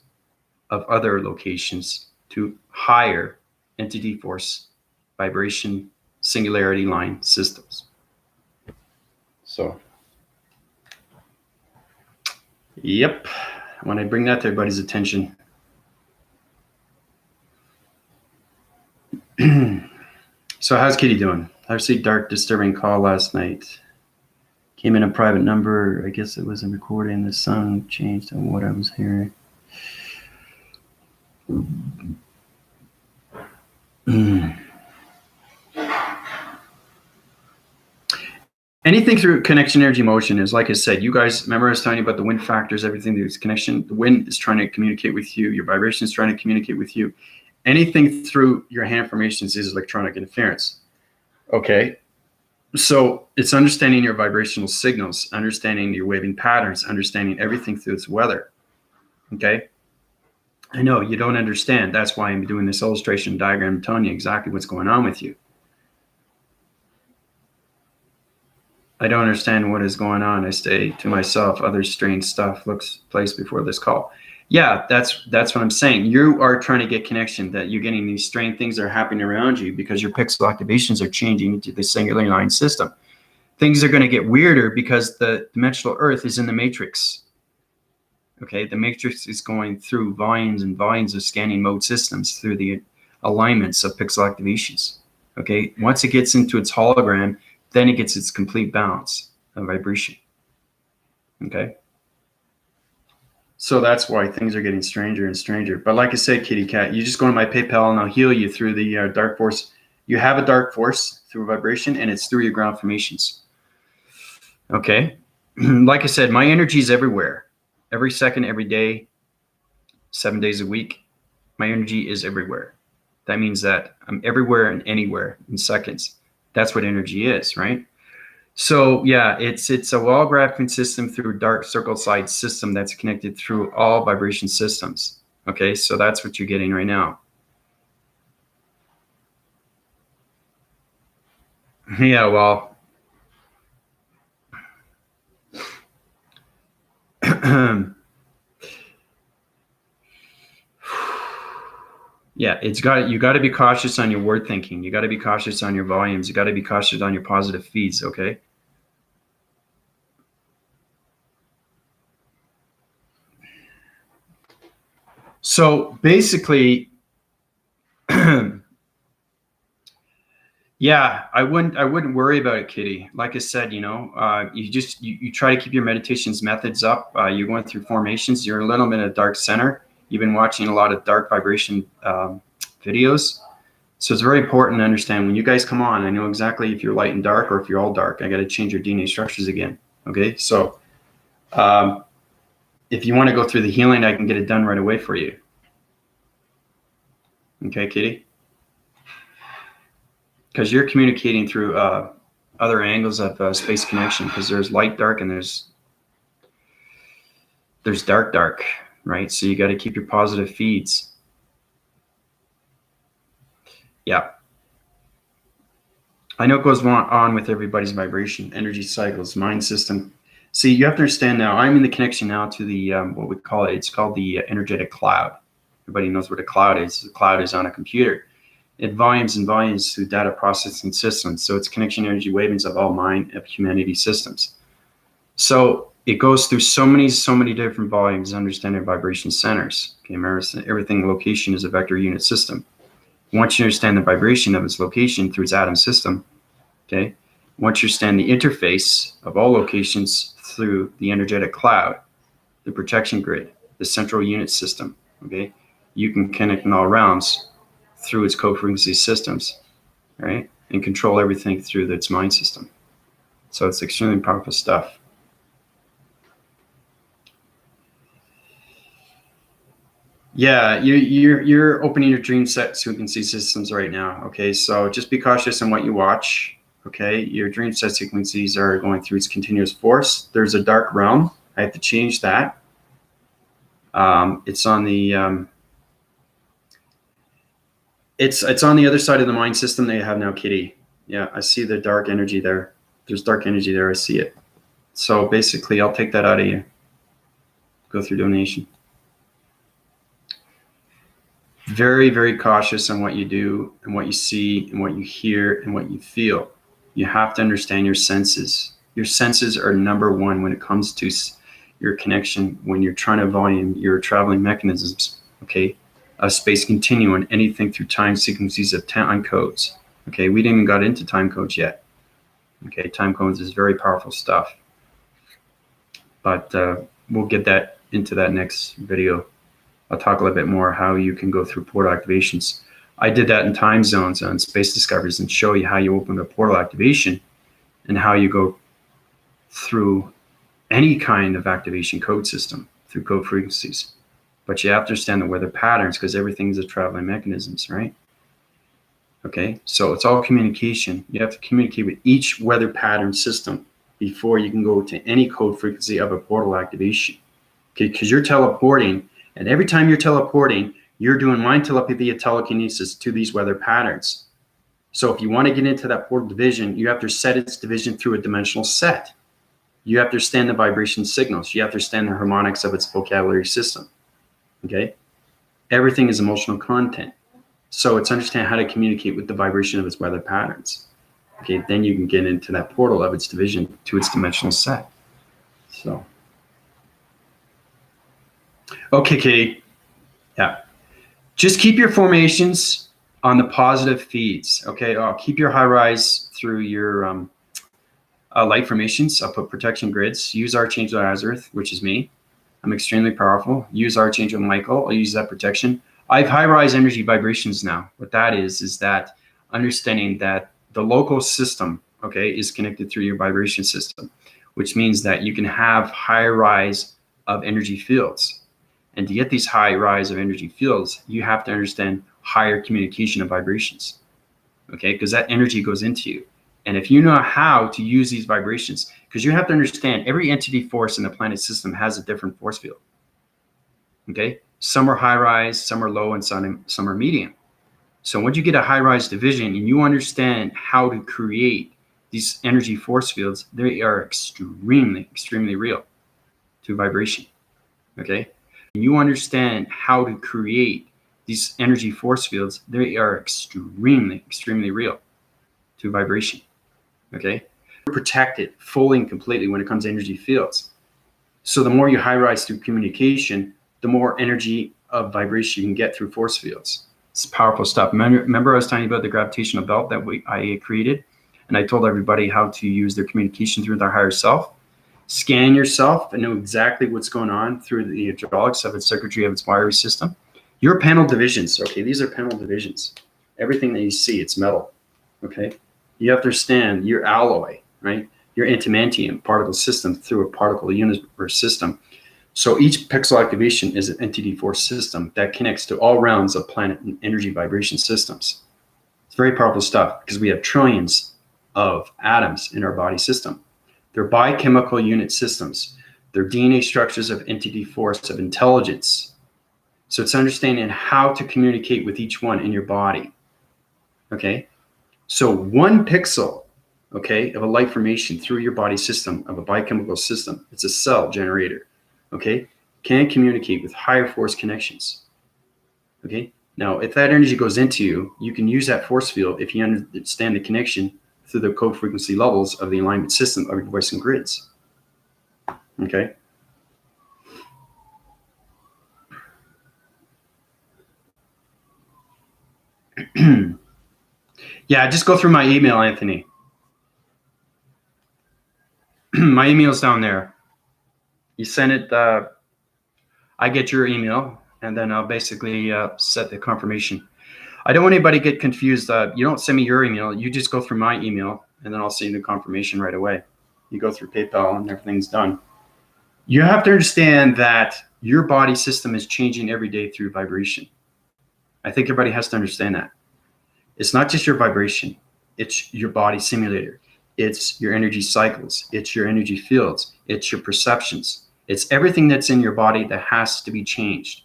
of other locations to higher entity force vibration singularity line systems. So yep, when I bring that to everybody's attention. So how's Kitty doing? I received dark disturbing call last night. Came in a private number. I guess it was a recording. The sound changed on what I was hearing. Anything through connection energy motion is, like I said, you guys remember I was telling you about the wind factors, everything through connection. The wind is trying to communicate with you. Your vibration is trying to communicate with you. Anything through your hand formations is electronic interference. Okay. So it's understanding your vibrational signals, understanding your waving patterns, understanding everything through its weather. Okay. I know you don't understand. That's why I'm doing this illustration diagram, telling you exactly what's going on with you. I don't understand what is going on. I say to myself, other strange stuff looks placed before this call. Yeah, that's what I'm saying. You are trying to get connection, that you're getting these strange things that are happening around you because your pixel activations are changing into the singular line system. Things are going to get weirder because the dimensional Earth is in the matrix. Okay, the matrix is going through volumes and volumes of scanning mode systems through the alignments of pixel activations. Okay, once it gets into its hologram, then it gets its complete balance of vibration. Okay, so that's why things are getting stranger and stranger. But like I said, kitty cat, you just go to my PayPal and I'll heal you through the dark force. You have a dark force through vibration, and it's through your ground formations. Okay, like I said, my energy is everywhere, every second, every day, 7 days a week. My energy is everywhere. That means that I'm everywhere and anywhere in seconds. That's what energy is, right? So yeah, it's a wall graphing system through a dark circle side system that's connected through all vibration systems. Okay, so that's what you're getting right now. Yeah, well, yeah, you got to be cautious on your word thinking. You got to be cautious on your volumes. You got to be cautious on your positive feeds. Okay. So basically, yeah, I wouldn't worry about it, Kitty. Like I said, you try to keep your meditations methods up. You're going through formations. You're a little bit in a dark center. You've been watching a lot of dark vibration videos. So it's very important to understand when you guys come on, I know exactly if you're light and dark or if you're all dark. I got to change your DNA structures again. Okay. So if you want to go through the healing, I can get it done right away for you. Okay, Kitty? Because you're communicating through other angles of space connection, because there's light, dark, and there's dark, dark, right? So you got to keep your positive feeds. Yeah. I know it goes on with everybody's vibration, energy cycles, mind system. See, you have to understand now, I'm in the connection now to the, what we call it, it's called the energetic cloud. Everybody knows what a cloud is. The cloud is on a computer. It volumes and volumes through data processing systems. So it's connection energy wavelengths of all mind of humanity systems. So it goes through so many different volumes, understanding vibration centers. Okay, remember, everything location is a vector unit system. Once you understand the vibration of its location through its atom system, okay, once you understand the interface of all locations through the energetic cloud, the protection grid, the central unit system, okay, you can connect in all realms through its co-frequency systems, right, and control everything through its mind system. So it's extremely powerful stuff. Yeah, you're opening your dream set frequency systems right now. Okay, so just be cautious on what you watch. Okay, your dream set frequencies are going through its continuous force. There's a dark realm. I have to change that. It's on the it's on the other side of the mind system that you have now, Kitty. Yeah, I see the dark energy there. There's dark energy there. I see it. So basically, I'll take that out of you. Go through donation. Very, very cautious on what you do and what you see and what you hear and what you feel. You have to understand your senses. Your senses are number one when it comes to your connection, when you're trying to volume your traveling mechanisms, okay? A space continuum, anything through time sequences of time codes. Okay, we didn't even got into time codes yet. Okay, time codes is very powerful stuff. But we'll get that into that next video. I'll talk a little bit more how you can go through portal activations. I did that in time zones on space discoveries and show you how you open a portal activation and how you go through any kind of activation code system through code frequencies. But you have to understand the weather patterns because everything's a traveling mechanisms, right? Okay, so it's all communication. You have to communicate with each weather pattern system before you can go to any code frequency of a portal activation. Okay, because you're teleporting, and every time you're teleporting, you're doing mind telepathy telekinesis to these weather patterns. So if you want to get into that portal division, you have to set its division through a dimensional set. You have to understand the vibration signals. You have to understand the harmonics of its vocabulary system. Okay, everything is emotional content. So it's understand how to communicate with the vibration of its weather patterns. Okay, then you can get into that portal of its division to its dimensional set. So, okay, Katie. Yeah. Just keep your formations on the positive feeds. Okay, keep your high rise through your light formations. I'll put protection grids. Use Archangel Azareth, which is me. I'm extremely powerful. Use Archangel Michael. I'll use that protection. I have high rise energy vibrations now. What that is that understanding that the local system, okay, is connected through your vibration system, which means that you can have high rise of energy fields. And to get these high rise of energy fields, you have to understand higher communication of vibrations, okay, because that energy goes into you. And if you know how to use these vibrations, because you have to understand every entity force in the planet system has a different force field. Okay, some are high rise, some are low, and some are medium. So once you get a high rise division and you understand how to create these energy force fields, they are extremely, extremely real to vibration. Okay, and you understand how to create these energy force fields, they are extremely, extremely real to vibration. Okay, you're protected fully and completely when it comes to energy fields. So the more you high rise through communication, the more energy of vibration you can get through force fields. It's powerful stuff. Remember I was telling you about the gravitational belt that I created, and I told everybody how to use their communication through their higher self. Scan yourself and know exactly what's going on through the hydraulics of its circuitry of its wiring system. Your panel divisions, okay, these are panel divisions. Everything that you see, it's metal, okay? You have to understand your alloy, right? Your antimantium particle system through a particle universe system. So each pixel activation is an entity force system that connects to all realms of planet and energy vibration systems. It's very powerful stuff because we have trillions of atoms in our body system. They're biochemical unit systems. They're DNA structures of entity force of intelligence. So it's understanding how to communicate with each one in your body. Okay? So 1 pixel, okay, of a light formation through your body system of a biochemical system, it's a cell generator, okay, can communicate with higher force connections. Okay? Now, if that energy goes into you, you can use that force field if you understand the connection through the code frequency levels of the alignment system of your voice and grids. Okay? Yeah, just go through my email, Anthony. My email's down there. You send it, I get your email, and then I'll basically set the confirmation. I don't want anybody to get confused. You don't send me your email. You just go through my email, and then I'll send you the confirmation right away. You go through PayPal, and everything's done. You have to understand that your body system is changing every day through vibration. I think everybody has to understand that. It's not just your vibration. It's your body simulator. It's your energy cycles. It's your energy fields. It's your perceptions. It's everything that's in your body that has to be changed.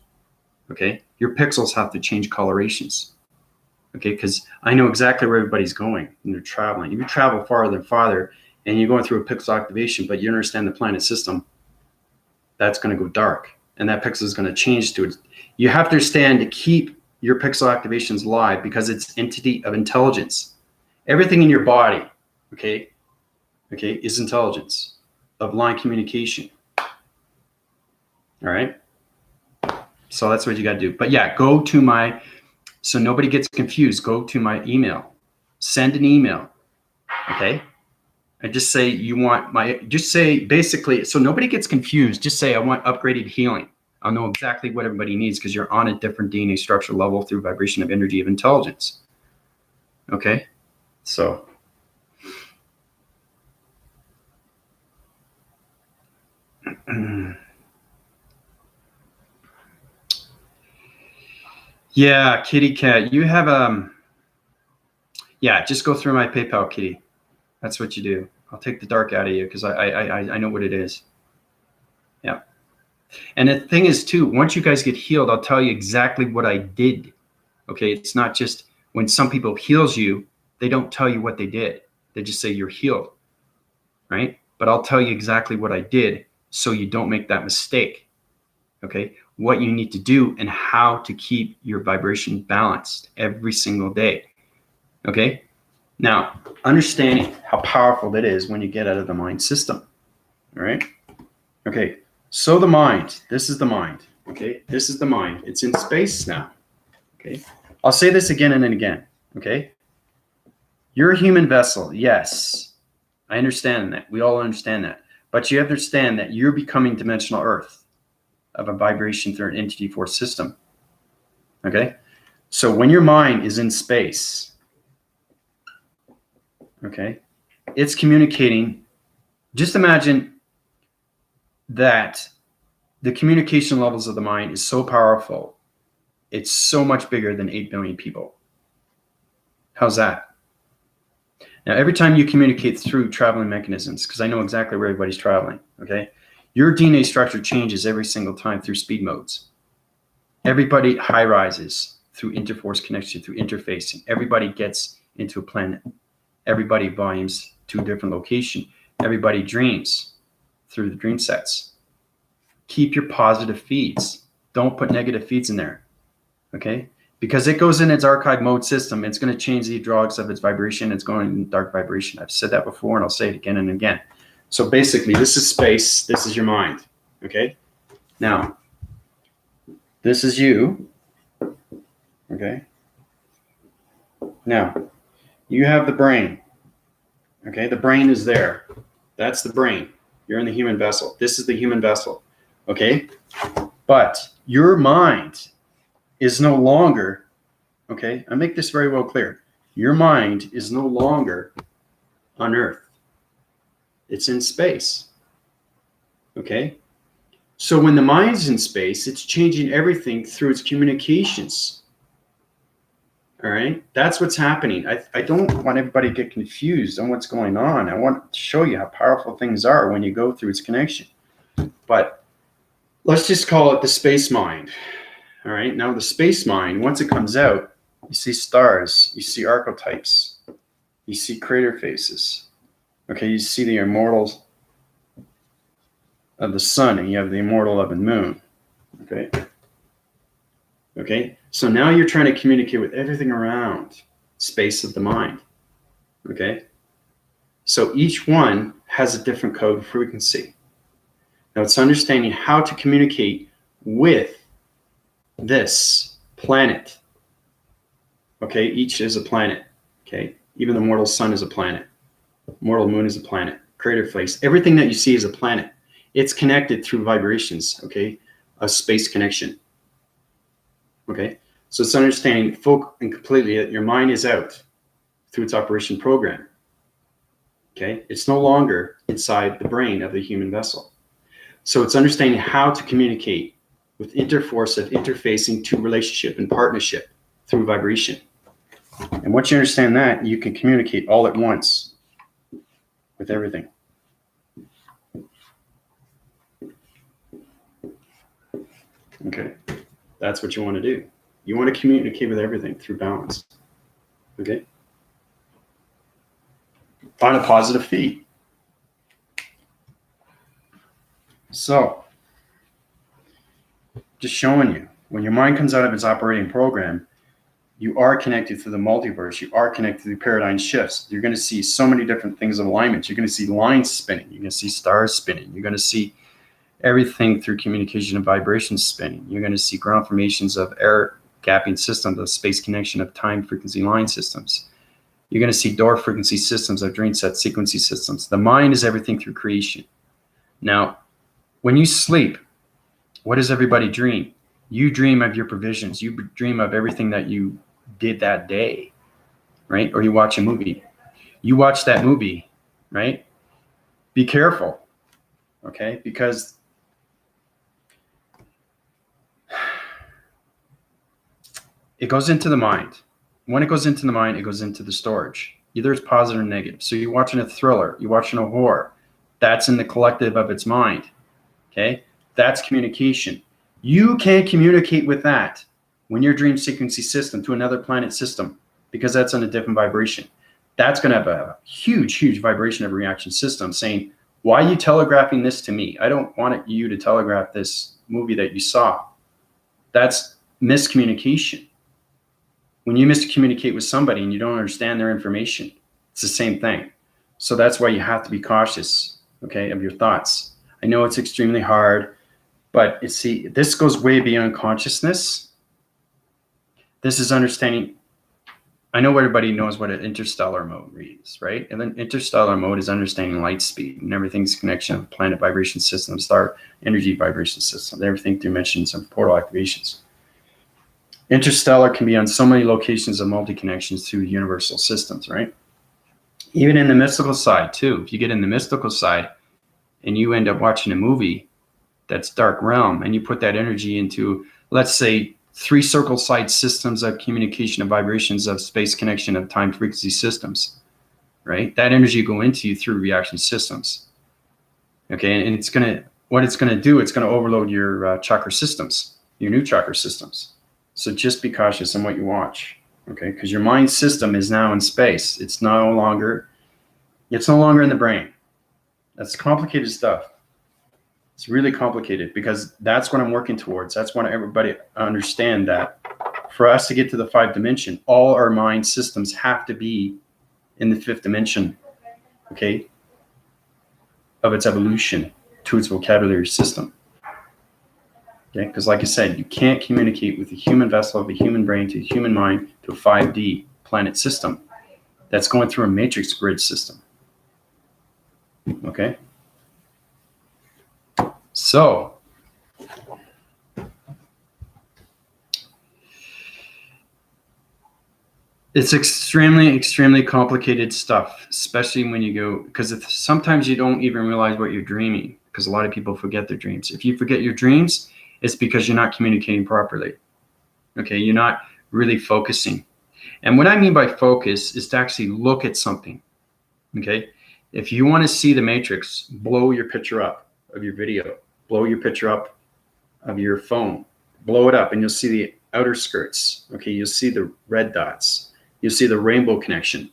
Okay? Your pixels have to change colorations. Okay? Because I know exactly where everybody's going when they're traveling. If you travel farther and farther and you're going through a pixel activation, but you understand the planet system, that's going to go dark. And that pixel is going to change to it. You have to understand to keep your pixel activations live because it's entity of intelligence. Everything in your body, okay, is intelligence of line communication. All right. So that's what you got to do. But yeah, go to my, so nobody gets confused, go to my email, send an email. Okay. And just say you want my, just say basically, so nobody gets confused, just say I want upgraded healing. I'll know exactly what everybody needs because you're on a different DNA structure level through vibration of energy of intelligence. Okay. So. Yeah, kitty cat, you have Yeah, just go through my PayPal, Kitty. That's what you do. I'll take the dark out of you because I know what it is. Yeah. And the thing is, too, once you guys get healed, I'll tell you exactly what I did. Okay, it's not just when some people heals you, they don't tell you what they did. They just say you're healed, right? But I'll tell you exactly what I did so you don't make that mistake. Okay, what you need to do and how to keep your vibration balanced every single day. Okay, now understanding how powerful that is when you get out of the mind system. All right. Okay, so the mind, this is the mind. Okay, this is the mind. It's in space now. Okay, I'll say this again and then again. Okay, you're a human vessel. Yes, I understand that. We all understand that. But you understand that you're becoming dimensional Earth of a vibration through an entity force system. Okay, so when your mind is in space, okay, it's communicating. Just imagine that the communication levels of the mind is so powerful. It's so much bigger than 8 billion people. How's that? Now, every time you communicate through traveling mechanisms, because I know exactly where everybody's traveling, okay, your DNA structure changes every single time through speed modes. Everybody high rises through interforce connection, through interfacing. Everybody gets into a planet. Everybody volumes to a different location. Everybody dreams through the dream sets. Keep your positive feeds. Don't put negative feeds in there, okay? Because it goes in its archive mode system. It's going to change the hydraulics of its vibration. It's going in dark vibration. I've said that before, and I'll say it again and again. So basically, this is space. This is your mind, okay? Now, this is you, okay? Now, you have the brain, okay? The brain is there. That's the brain. You're in the human vessel. This is the human vessel, okay? But your mind is no longer, okay? I make this very well clear. Your mind is no longer on Earth. It's in space, okay? So when the mind's in space, it's changing everything through its communications. All right, that's what's happening. I don't want everybody to get confused on what's going on. I want to show you how powerful things are when you go through its connection. But let's just call it the space mind. All right, now the space mind, once it comes out, you see stars, you see archetypes, you see crater faces. Okay, you see the immortals of the sun, and you have the immortal of the moon. Okay. Okay, so now you're trying to communicate with everything around space of the mind. Okay, so each one has a different code frequency. Now it's understanding how to communicate with this planet. Okay, each is a planet. Okay, even the mortal sun is a planet. Mortal moon is a planet. Crater face. Everything that you see is a planet. It's connected through vibrations. Okay, a space connection. Okay, so it's understanding full and completely that your mind is out through its operation program. Okay, it's no longer inside the brain of the human vessel. So it's understanding how to communicate with interforce of interfacing to relationship and partnership through vibration. And once you understand that, you can communicate all at once with everything. Okay, that's what you want to do. You want to communicate with everything through balance. Okay, find a positive feed. So, just showing you, when your mind comes out of its operating program, you are connected to the multiverse. You are connected to the paradigm shifts. You're going to see so many different things of alignment. You're going to see lines spinning. You're going to see stars spinning. You're going to see everything through communication and vibration spinning. You're going to see ground formations of air gapping systems, of space connection of time frequency line systems. You're going to see door frequency systems of dream set sequency systems. The mind is everything through creation. Now, when you sleep, what does everybody dream? You dream of your provisions. You dream of everything that you did that day, right? Or you watch a movie. You watch that movie, right? Be careful, okay? Because it goes into the mind, when it goes into the mind, it goes into the storage. Either it's positive or negative. So you're watching a thriller, you're watching a horror. That's in the collective of its mind. Okay? That's communication. You can't communicate with that when your dream sequencing system to another planet system, because that's on a different vibration. That's going to have a huge, huge vibration of a reaction system saying, why are you telegraphing this to me? I don't want you to telegraph this movie that you saw. That's miscommunication. When you miscommunicate with somebody and you don't understand their information, it's the same thing. So that's why you have to be cautious, okay, of your thoughts. I know it's extremely hard, but this goes way beyond consciousness. This is understanding. I know everybody knows what an interstellar mode is, right? And then interstellar mode is understanding light speed and everything's connection of planet vibration system, star energy vibration system, everything dimensions and portal activations. Interstellar can be on so many locations of multi-connections to universal systems, right? Even in the mystical side too. If you get in the mystical side and you end up watching a movie that's dark realm and you put that energy into, let's say, 3 circle side systems of communication of vibrations of space connection of time frequency systems, right? That energy go into you through reaction systems. Okay, and what it's gonna do, it's gonna overload your chakra systems, your new chakra systems. So just be cautious on what you watch, okay? Because your mind system is now in space. It's no longer in the brain. That's complicated stuff. It's really complicated because that's what I'm working towards. That's what everybody understand, that for us to get to the 5th dimension, all our mind systems have to be in the 5th dimension, okay, of its evolution to its vocabulary system. Okay, because like I said, you can't communicate with a human vessel of a human brain to a human mind to a 5D planet system that's going through a matrix grid system. Okay? So, it's extremely, extremely complicated stuff, especially when you go, because sometimes you don't even realize what you're dreaming, because a lot of people forget their dreams. If you forget your dreams, it's because you're not communicating properly. Okay, you're not really focusing. And what I mean by focus is to actually look at something. Okay, if you want to see the matrix, blow your picture up of your video, blow your picture up of your phone, blow it up, and you'll see the outer skirts. Okay, you'll see the red dots. You'll see the rainbow connection.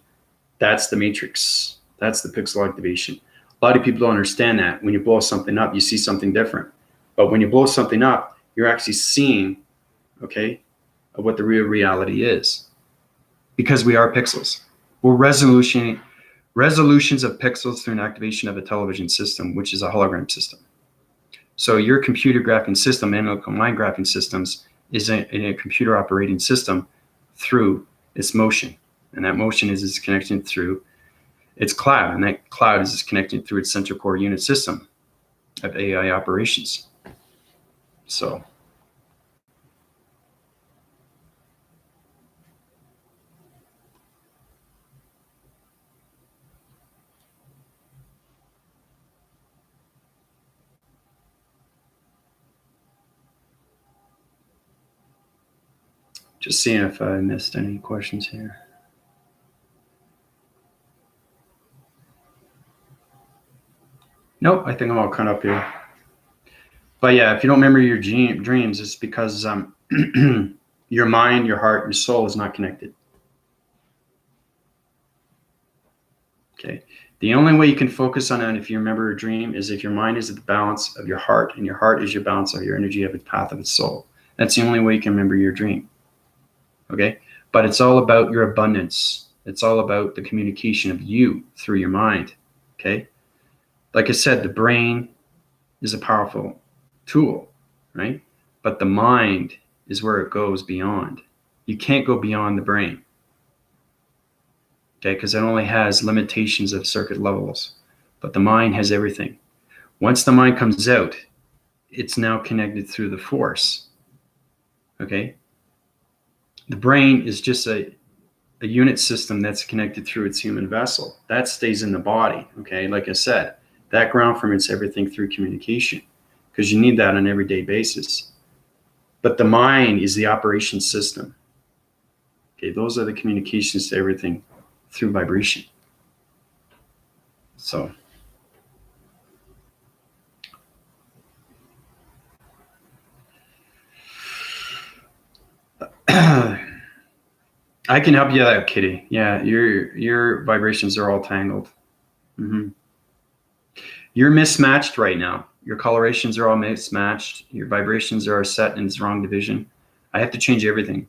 That's the matrix. That's the pixel activation. A lot of people don't understand that. When you blow something up, you see something different. But when you blow something up, you're actually seeing, okay, what the real reality is. Because we are pixels. We're resolutions of pixels through an activation of a television system, which is a hologram system. So your computer graphing system, analytical mind graphing systems, is in a computer operating system through its motion. And that motion is its connection through its cloud. And that cloud is connected through its central core unit system of AI operations. So just seeing if I missed any questions here. Nope, I think I'm all caught up here. But yeah, if you don't remember your dreams, it's because your mind, your heart, your soul is not connected. Okay. The only way you can focus on that if you remember a dream is if your mind is at the balance of your heart, and your heart is your balance of your energy of its path of its soul. That's the only way you can remember your dream. Okay. But it's all about your abundance. It's all about the communication of you through your mind. Okay. Like I said, the brain is a powerful tool, right? But the mind is where it goes beyond. You can't go beyond the brain, okay? Because it only has limitations of circuit levels, but the mind has everything. Once the mind comes out, it's now connected through the force, okay? The brain is just a unit system that's connected through its human vessel. That stays in the body, okay? Like I said, that ground formats everything through communication, because you need that on an everyday basis. But the mind is the operation system. Okay, those are the communications to everything through vibration. So I can help you out, Kitty. Yeah, your vibrations are all tangled. Mm-hmm. You're mismatched right now. Your colorations are all mismatched. Your vibrations are set in its wrong division. I have to change everything.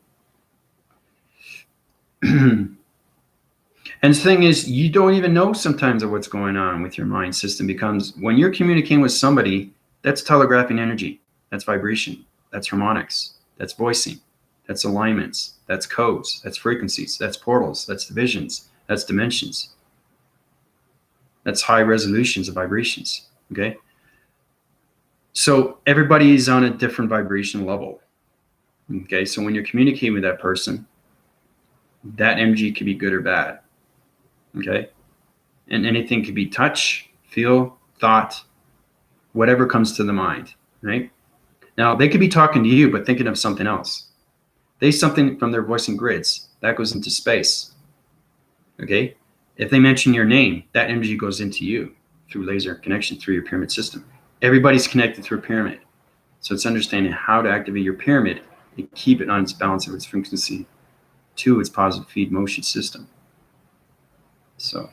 And the thing is, you don't even know sometimes of what's going on with your mind system, because when you're communicating with somebody, that's telegraphing energy, that's vibration, that's harmonics, that's voicing, that's alignments, that's codes, that's frequencies, that's portals, that's divisions, that's dimensions, that's high resolutions of vibrations. Okay, so everybody's on a different vibration level. Okay, so when you're communicating with that person, that energy could be good or bad. Okay, and anything could be touch, feel, thought, whatever comes to the mind, right? Now, they could be talking to you, but thinking of something else. They something from their voicing grids that goes into space. Okay, if they mention your name, that energy goes into you through laser connection through your pyramid system. Everybody's connected through a pyramid, so it's understanding how to activate your pyramid and keep it on its balance of its frequency to its positive feed motion system. So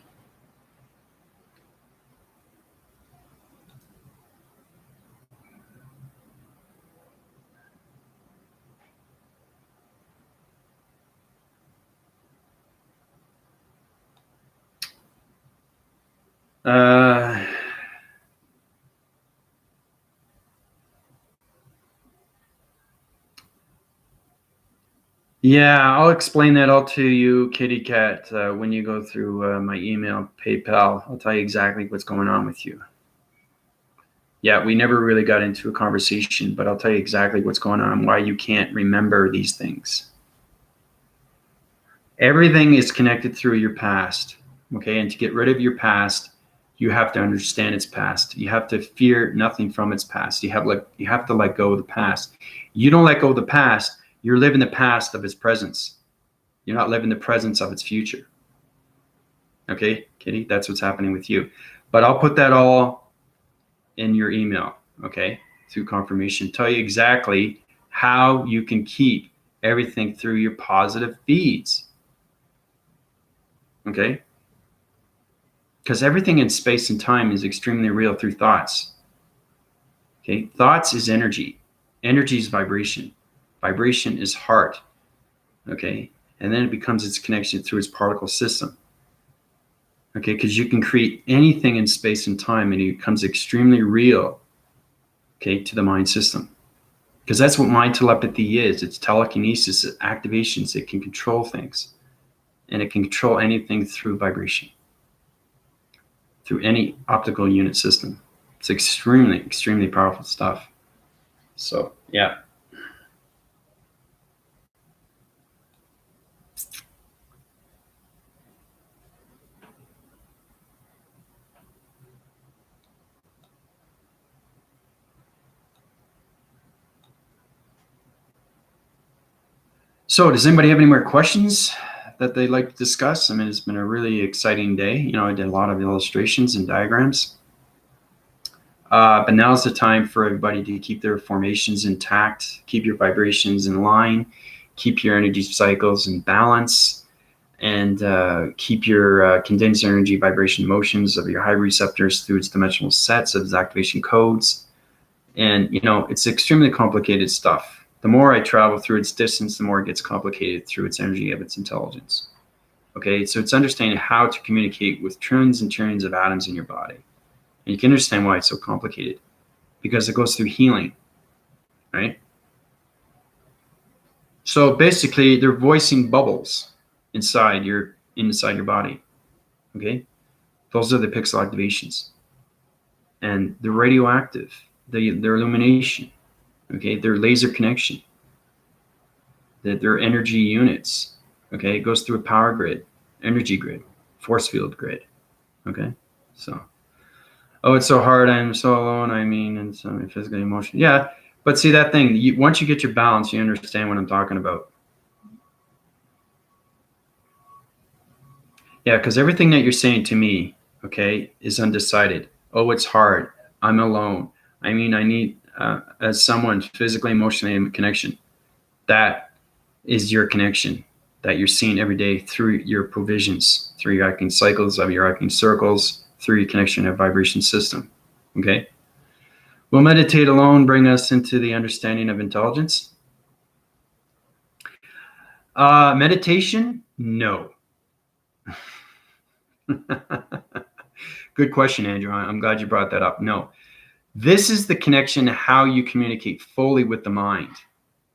yeah, I'll explain that all to you, Kitty Cat, when you go through my email, PayPal. I'll tell you exactly what's going on with you. Yeah, we never really got into a conversation, but I'll tell you exactly what's going on and why you can't remember these things. Everything is connected through your past, okay? And to get rid of your past, you have to understand its past. You have to fear nothing from its past. You have to let go of the past. You don't let go of the past, you're living the past of its presence. You're not living the presence of its future. Okay, Kitty, that's what's happening with you. But I'll put that all in your email, okay, through confirmation. Tell you exactly how you can keep everything through your positive feeds, okay? Because everything in space and time is extremely real through thoughts, okay? Thoughts is energy. Energy is vibration. Vibration is heart, okay? And then it becomes its connection through its particle system. Okay, because you can create anything in space and time and it becomes extremely real, okay, to the mind system. Because that's what mind telepathy is. It's telekinesis, activations. It can control things. And it can control anything through vibration, through any optical unit system. It's extremely, extremely powerful stuff. So, yeah. So, does anybody have any more questions that they'd like to discuss? I mean, it's been a really exciting day. You know, I did a lot of illustrations and diagrams. But now's the time for everybody to keep their formations intact, keep your vibrations in line, keep your energy cycles in balance, and keep your condensed energy vibration motions of your high receptors through its dimensional sets of its activation codes. And, you know, it's extremely complicated stuff. The more I travel through its distance, the more it gets complicated through its energy of its intelligence. Okay, so it's understanding how to communicate with trillions and trillions of atoms in your body. And you can understand why it's so complicated, because it goes through healing, right? So basically, they're voicing bubbles inside your body, okay? Those are the pixel activations. And they're radioactive, their illumination, okay? Their laser connection, their energy units, okay? It goes through a power grid, energy grid, force field grid, okay? So, oh, it's so hard, I'm so alone, I mean, and so physical emotion. Yeah, but see that thing, once you get your balance, you understand what I'm talking about. Yeah, because everything that you're saying to me, okay, is undecided. Oh, it's hard. I'm alone. I mean, I need as someone physically, emotionally in connection. That is your connection that you're seeing every day through your provisions, through your acting cycles, of your acting circles, through your connection of vibration system. Okay. Will meditate alone bring us into the understanding of intelligence? Meditation? No. Good question, Andrew. I'm glad you brought that up. No. This is the connection to how you communicate fully with the mind.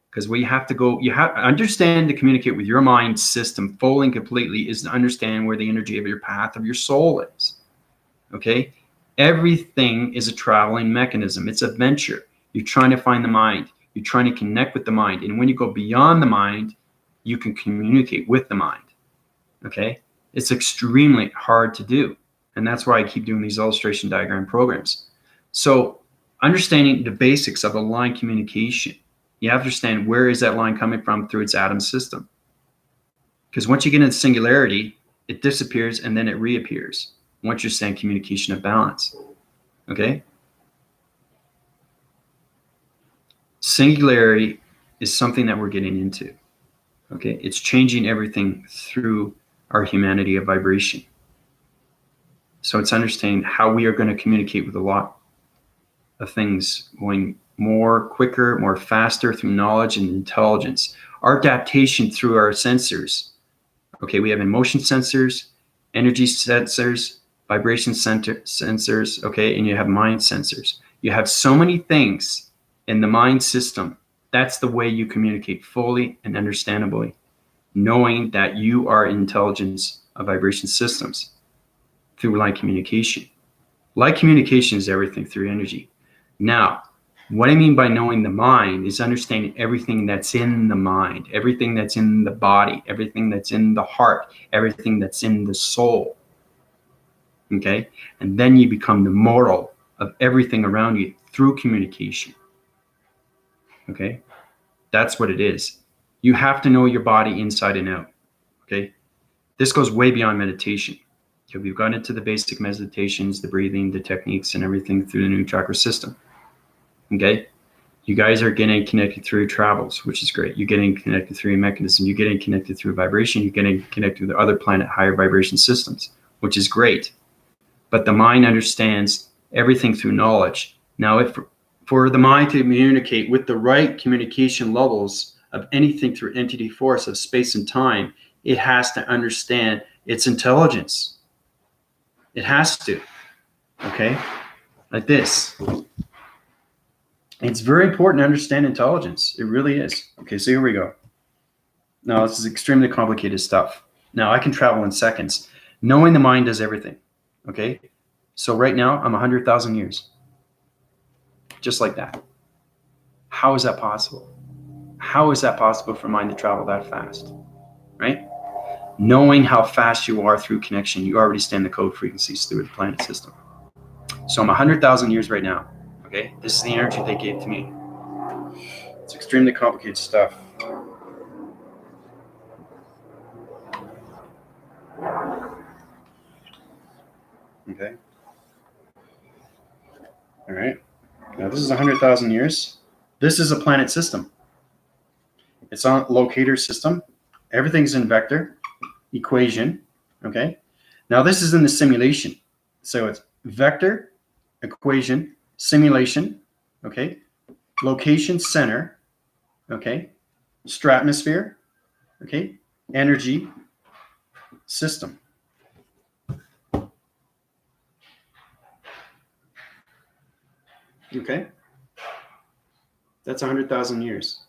Because we have to go, you have understand to communicate with your mind system fully and completely is to understand where the energy of your path of your soul is. Okay? Everything is a traveling mechanism. It's a venture. You're trying to find the mind. You're trying to connect with the mind. And when you go beyond the mind, you can communicate with the mind. Okay? It's extremely hard to do. And that's why I keep doing these illustration diagram programs. So understanding the basics of a line communication, you have to understand where is that line coming from through its atom system. Because once you get into singularity, it disappears and then it reappears. Once you're saying communication of balance. Okay? Singularity is something that we're getting into. Okay? It's changing everything through our humanity of vibration. So it's understanding how we are going to communicate with a lot of things going more quicker, more faster through knowledge and intelligence. Our adaptation through our sensors. Okay, we have emotion sensors, energy sensors, vibration sensors, okay, and you have mind sensors. You have so many things in the mind system. That's the way you communicate fully and understandably, knowing that you are intelligence of vibration systems through light communication. Light communication is everything through energy. Now, what I mean by knowing the mind is understanding everything that's in the mind, everything that's in the body, everything that's in the heart, everything that's in the soul. Okay? And then you become the mortal of everything around you through communication. Okay? That's what it is. You have to know your body inside and out. Okay? This goes way beyond meditation. Okay, we've gone into the basic meditations, the breathing, the techniques, and everything through the new chakra system. Okay? You guys are getting connected through travels, which is great. You're getting connected through a mechanism. You're getting connected through vibration. You're getting connected with other planet higher vibration systems, which is great. But the mind understands everything through knowledge. Now, if for the mind to communicate with the right communication levels of anything through entity force of space and time, it has to understand its intelligence. It has to. Okay? Like this. It's very important to understand intelligence. It really is. Okay, so here we go. Now, this is extremely complicated stuff. Now, I can travel in seconds. Knowing the mind does everything. Okay? So right now, I'm 100,000 years. Just like that. How is that possible? How is that possible for mind to travel that fast? Right? Knowing how fast you are through connection, you already stand the code frequencies through the planet system. So I'm 100,000 years right now. Okay? This is the energy they gave to me. It's extremely complicated stuff. Okay? All right. Now this is 100,000 years. This is a planet system. It's on a locator system. Everything's in vector, equation. Okay. Now this is in the simulation. So it's vector, equation, simulation. Okay. Location, center. Okay. Stratosphere. Okay. Energy, system. Okay. That's 100,000 years.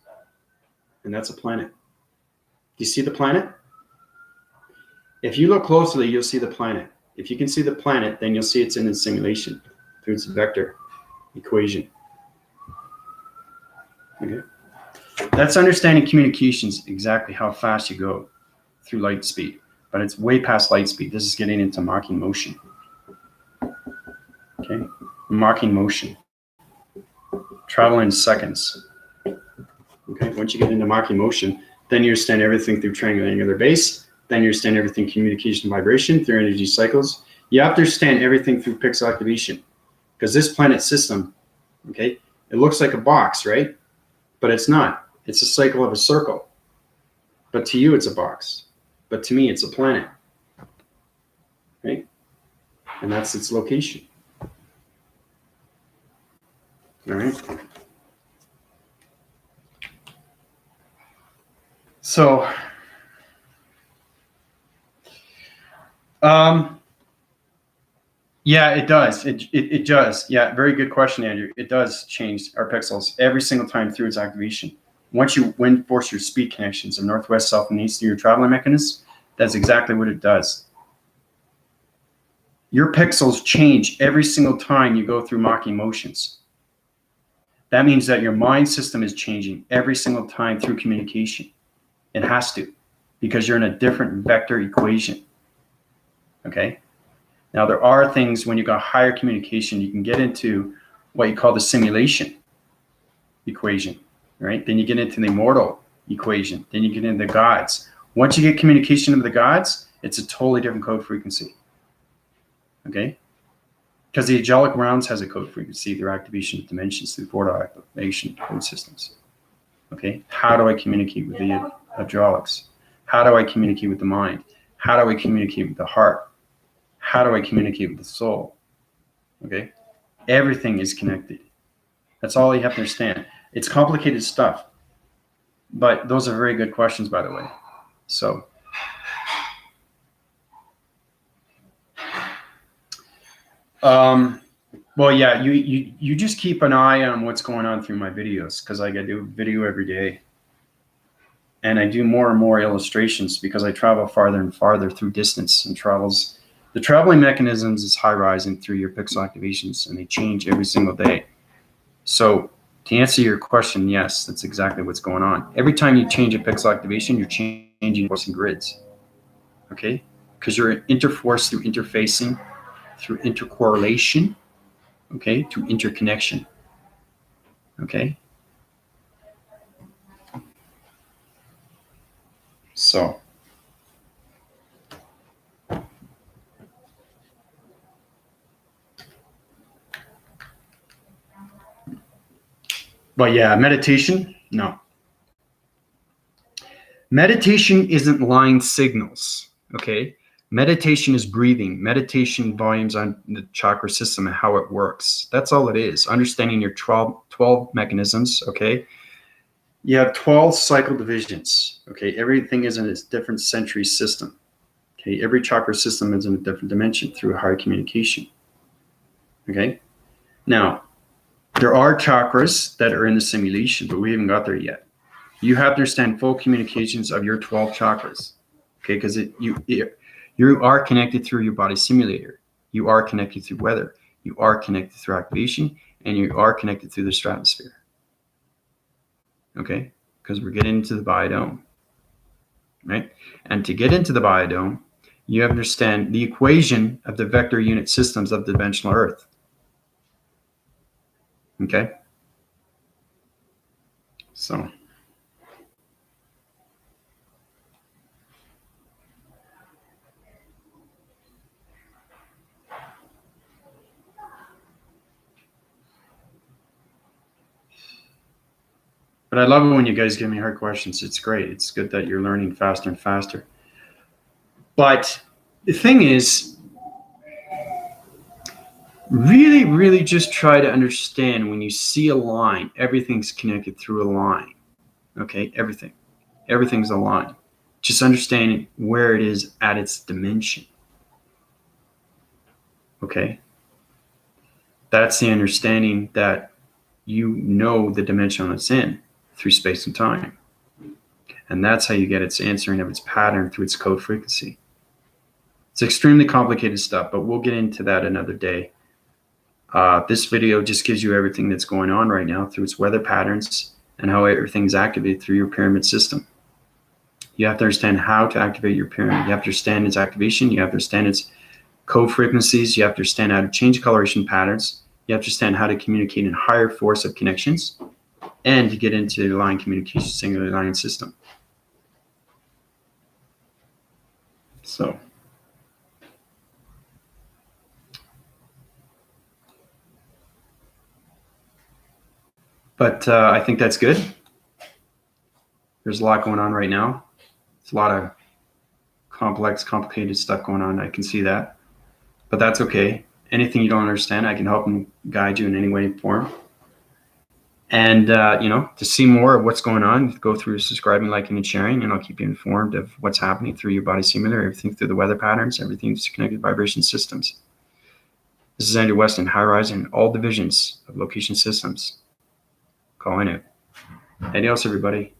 And that's a planet. Do you see the planet? If you look closely, you'll see the planet. If you can see the planet, then you'll see it's in the simulation through its vector equation. Okay. That's understanding communications, exactly how fast you go through light speed. But it's way past light speed. This is getting into Machine motion. Okay. Machine motion. Travel in seconds. Okay. Once you get into Machine motion, then you understand everything through triangular base, Then you understand everything communication vibration through energy cycles. You have to understand everything through pixel activation, because this planet system, okay, it looks like a box, right? But it's not. It's a cycle of a circle. But to you, it's a box. But to me, it's a planet, right? And that's its location. All right. So, yeah, it does. It does. Yeah, very good question, Andrew. It does change our pixels every single time through its activation. Once you reinforce your speed connections of northwest, south, and east through your traveling mechanisms, that's exactly what it does. Your pixels change every single time you go through Mach motions. That means that your mind system is changing every single time through communication. It has to, because you're in a different vector equation. Okay? Now, there are things when you got higher communication, you can get into what you call the simulation equation, right? Then you get into the immortal equation. Then you get into the gods. Once you get communication of the gods, it's a totally different code frequency. Okay? Because the angelic realms has a code frequency through activation of dimensions, through portal activation code systems. Okay? How do I communicate with the angelics? How do I communicate with the mind? How do I communicate with the heart? How do I communicate with the soul? Okay? Everything is connected. That's all you have to understand. It's complicated stuff. But those are very good questions, by the way. So, well, yeah, you just keep an eye on what's going on through my videos, because I do a video every day. And I do more and more illustrations because I travel farther and farther through distance and travels. The traveling mechanisms is high rising through your pixel activations, and they change every single day. So to answer your question, yes, that's exactly what's going on. Every time you change a pixel activation, you're changing force and grids. Okay? Because you're interforce through interfacing, through intercorrelation, okay, to interconnection. Okay? So, but yeah, meditation, no. Meditation isn't line signals, okay? Meditation is breathing. Meditation volumes on the chakra system and how it works. That's all it is. Understanding your 12 mechanisms, okay? You have 12 cycle divisions, okay? Everything is in its different century system, okay? Every chakra system is in a different dimension through higher communication, okay? Now, there are chakras that are in the simulation, but we haven't got there yet. You have to understand full communications of your 12 chakras, okay? Because you are connected through your body simulator. You are connected through weather. You are connected through activation, and you are connected through the stratosphere. Okay? Because we're getting into the biodome, right? And to get into the biodome, you have to understand the equation of the vector unit systems of the dimensional Earth. Okay? So, but I love it when you guys give me hard questions. It's great. It's good that you're learning faster and faster. But the thing is, really, really just try to understand when you see a line, everything's connected through a line. Okay? Everything. Everything's a line. Just understanding where it is at its dimension. Okay? That's the understanding that you know the dimension it's in through space and time. And that's how you get its answering of its pattern through its code frequency. It's extremely complicated stuff, but we'll get into that another day. This video just gives you everything that's going on right now through its weather patterns and how everything's activated through your pyramid system. You have to understand how to activate your pyramid. You have to understand its activation. You have to understand its code frequencies. You have to understand how to change coloration patterns. You have to understand how to communicate in higher force of connections and to get into line communication, singular line system. So. But I think that's good. There's a lot going on right now. It's a lot of complex, complicated stuff going on. I can see that. But that's okay. Anything you don't understand, I can help and guide you in any way, form. And, to see more of what's going on, go through subscribing, liking, and sharing, and I'll keep you informed of what's happening through your body simulator, everything through the weather patterns, everything through connected vibration systems. This is Andrew Weston, High Rise in all divisions of location systems. Calling it. Adios, everybody.